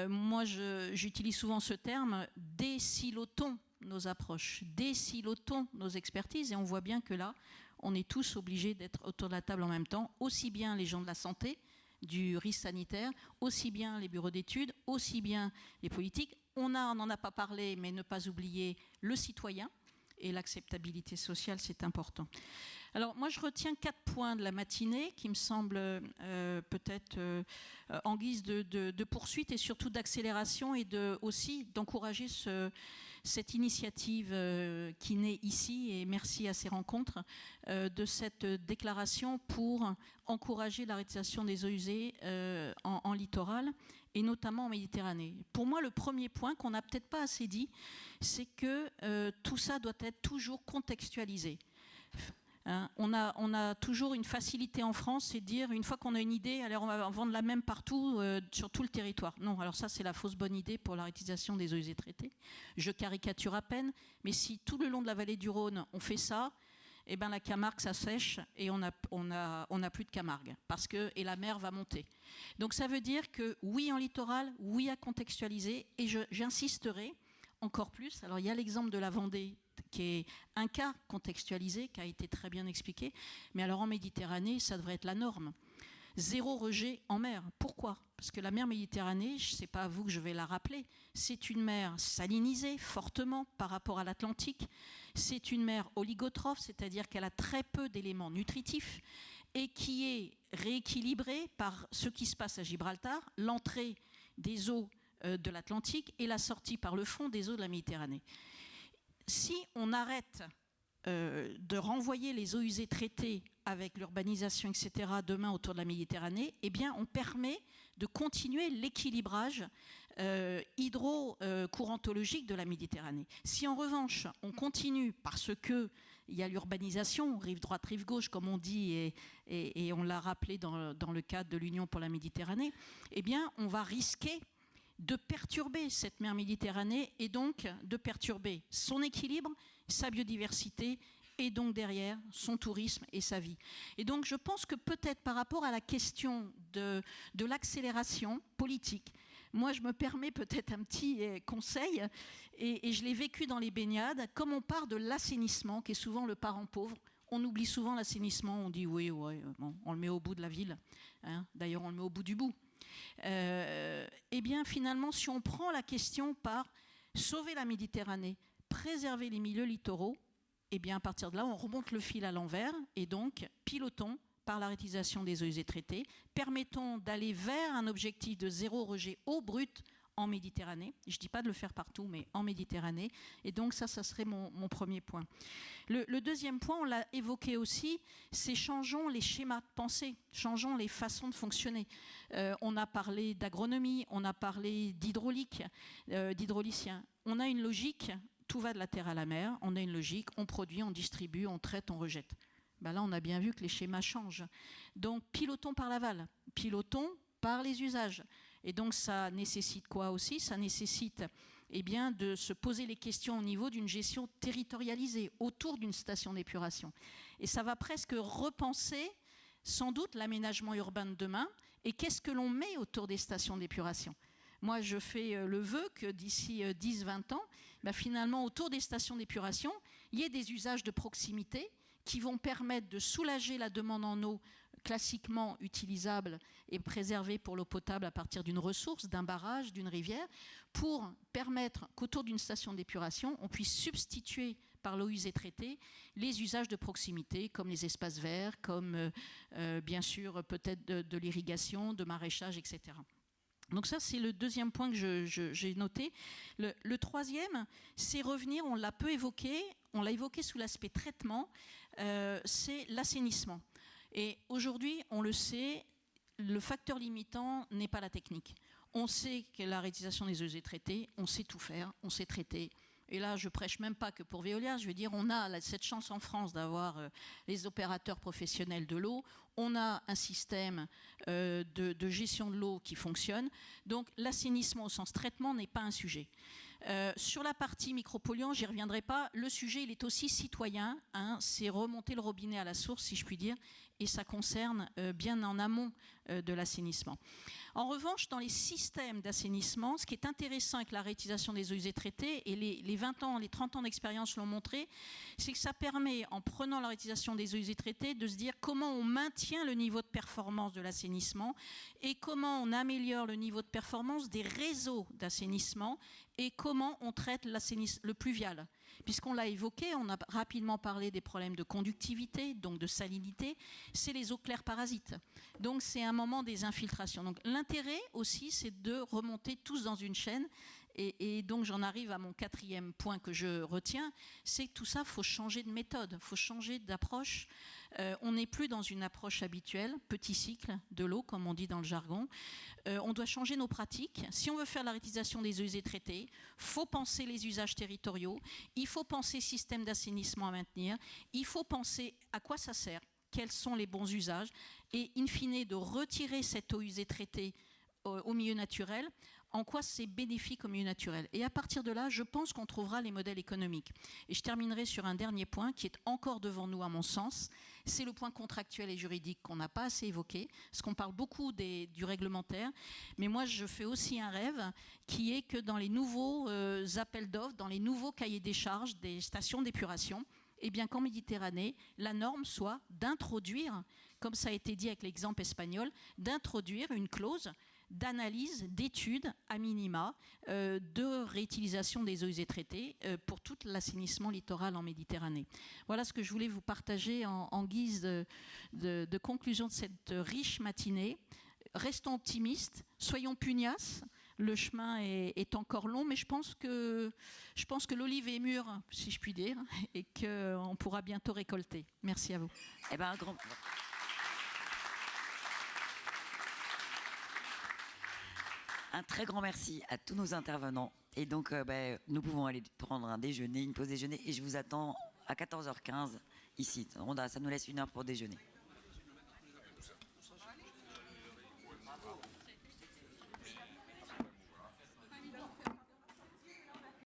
Moi, j'utilise souvent ce terme « désilotons nos approches, désilotons nos expertises », et on voit bien que là, on est tous obligés d'être autour de la table en même temps, aussi bien les gens de la santé, du risque sanitaire, aussi bien les bureaux d'études, aussi bien les politiques. On n'en a pas parlé, mais ne pas oublier le citoyen. et l'acceptabilité sociale, c'est important. Alors moi je retiens 4 points de la matinée qui me semblent peut-être en guise de poursuite et surtout d'accélération et aussi d'encourager cette initiative qui naît ici, et merci à ces rencontres, de cette déclaration pour encourager la réutilisation des eaux usées en littoral et notamment en Méditerranée. Pour moi, le premier point qu'on n'a peut-être pas assez dit, c'est que tout ça doit être toujours contextualisé. Hein, on a toujours une facilité en France, c'est de dire une fois qu'on a une idée, alors on va vendre la même partout, sur tout le territoire. Non, alors ça c'est la fausse bonne idée pour la réutilisation des eaux usées traitées. Je caricature à peine, mais si tout le long de la vallée du Rhône on fait ça, eh ben la Camargue ça sèche et on a plus de Camargue et la mer va monter. Donc ça veut dire que oui en littoral, oui à contextualiser, et j'insisterai encore plus. Alors il y a l'exemple de la Vendée qui est un cas contextualisé, qui a été très bien expliqué, mais alors en Méditerranée, ça devrait être la norme. 0 rejet en mer. Pourquoi ? Parce que la mer Méditerranée, je ne sais pas à vous que je vais la rappeler, c'est une mer salinisée fortement par rapport à l'Atlantique. C'est une mer oligotrophe, c'est-à-dire qu'elle a très peu d'éléments nutritifs et qui est rééquilibrée par ce qui se passe à Gibraltar, l'entrée des eaux de l'Atlantique et la sortie par le fond des eaux de la Méditerranée. Si on arrête de renvoyer les eaux usées traitées avec l'urbanisation, etc., demain autour de la Méditerranée, eh bien, on permet de continuer l'équilibrage hydro-courantologique de la Méditerranée. Si en revanche, on continue parce qu'il y a l'urbanisation, rive droite, rive gauche, comme on dit, et on l'a rappelé dans le cadre de l'Union pour la Méditerranée, eh bien, on va risquer de perturber cette mer Méditerranée et donc de perturber son équilibre, sa biodiversité et donc derrière son tourisme et sa vie. Et donc je pense que peut-être par rapport à la question de l'accélération politique, moi je me permets peut-être un petit conseil, et je l'ai vécu dans les baignades, comme on part de l'assainissement, qui est souvent le parent pauvre. On oublie souvent l'assainissement, on dit oui, ouais, bon, on le met au bout de la ville, hein. D'ailleurs on le met au bout du bout. Eh bien finalement, si on prend la question par sauver la Méditerranée, préserver les milieux littoraux, eh bien à partir de là, on remonte le fil à l'envers et donc pilotons par la réutilisation des eaux usées traitées, permettons d'aller vers un objectif de 0 rejet eau brute en Méditerranée. Je ne dis pas de le faire partout, mais en Méditerranée. Et donc ça serait mon premier point. Le deuxième point, on l'a évoqué aussi, c'est changeons les schémas de pensée, changeons les façons de fonctionner. On a parlé d'agronomie, on a parlé d'hydraulique, d'hydraulicien. On a une logique, tout va de la terre à la mer, on a une logique, on produit, on distribue, on traite, on rejette. Ben là, on a bien vu que les schémas changent. Donc pilotons par l'aval, pilotons par les usages. Et donc ça nécessite quoi aussi ? Ça nécessite bien, de se poser les questions au niveau d'une gestion territorialisée autour d'une station d'épuration. Et ça va presque repenser sans doute l'aménagement urbain de demain et qu'est-ce que l'on met autour des stations d'épuration. Moi, je fais le vœu que d'ici 10-20 ans, finalement, autour des stations d'épuration, il y ait des usages de proximité qui vont permettre de soulager la demande en eau classiquement utilisable et préservée pour l'eau potable à partir d'une ressource, d'un barrage, d'une rivière, pour permettre qu'autour d'une station d'épuration, on puisse substituer par l'eau usée traitée les usages de proximité, comme les espaces verts, comme bien sûr peut-être de l'irrigation, de maraîchage, etc. Donc ça, c'est le deuxième point que j'ai noté. Le troisième, c'est revenir, on l'a peu évoqué, on l'a évoqué sous l'aspect traitement, c'est l'assainissement. Et aujourd'hui, on le sait, le facteur limitant n'est pas la technique. On sait que la réutilisation des eaux usées traitées, on sait tout faire, on sait traiter. Et là, je prêche même pas que pour Veolia, je veux dire, on a cette chance en France d'avoir les opérateurs professionnels de l'eau, on a un système de gestion de l'eau qui fonctionne, donc l'assainissement au sens traitement n'est pas un sujet. Sur la partie micropolluants, j'y reviendrai pas, le sujet il est aussi citoyen, hein, c'est remonter le robinet à la source si je puis dire, et ça concerne bien en amont de l'assainissement. En revanche, dans les systèmes d'assainissement, ce qui est intéressant avec la réutilisation des eaux usées traitées, et les 20 ans, les 30 ans d'expérience l'ont montré, c'est que ça permet, en prenant la réutilisation des eaux usées traitées, de se dire comment on maintient le niveau de performance de l'assainissement et comment on améliore le niveau de performance des réseaux d'assainissement et comment on traite le pluvial. Puisqu'on l'a évoqué, on a rapidement parlé des problèmes de conductivité, donc de salinité, c'est les eaux claires parasites. Donc c'est un moment des infiltrations. Donc l'intérêt aussi, c'est de remonter tous dans une chaîne. Et donc j'en arrive à mon 4e point que je retiens, c'est que tout ça, il faut changer de méthode, il faut changer d'approche. On n'est plus dans une approche habituelle, petit cycle de l'eau, comme on dit dans le jargon. On doit changer nos pratiques. Si on veut faire la réutilisation des eaux usées traitées, il faut penser les usages territoriaux, il faut penser système d'assainissement à maintenir, il faut penser à quoi ça sert, quels sont les bons usages, et in fine de retirer cette eau usée traitée au milieu naturel, en quoi c'est bénéfique au milieu naturel. Et à partir de là, je pense qu'on trouvera les modèles économiques. Et je terminerai sur un dernier point qui est encore devant nous à mon sens, c'est le point contractuel et juridique qu'on n'a pas assez évoqué, parce qu'on parle beaucoup du réglementaire, mais moi je fais aussi un rêve qui est que dans les nouveaux appels d'offres, dans les nouveaux cahiers des charges des stations d'épuration, eh bien qu'en Méditerranée, la norme soit d'introduire, comme ça a été dit avec l'exemple espagnol, d'introduire une clause d'analyse, d'études à minima de réutilisation des eaux usées traitées pour tout l'assainissement littoral en Méditerranée. Voilà ce que je voulais vous partager en guise de conclusion de cette riche matinée. Restons optimistes, soyons pugnaces. Le chemin est encore long, mais je pense que l'olive est mûre, si je puis dire, et qu'on pourra bientôt récolter. Merci à vous. Eh ben, un très grand merci à tous nos intervenants. Et donc, nous pouvons aller prendre un déjeuner, une pause déjeuner. Et je vous attends à 14h15 ici. Ça nous laisse 1 heure pour déjeuner.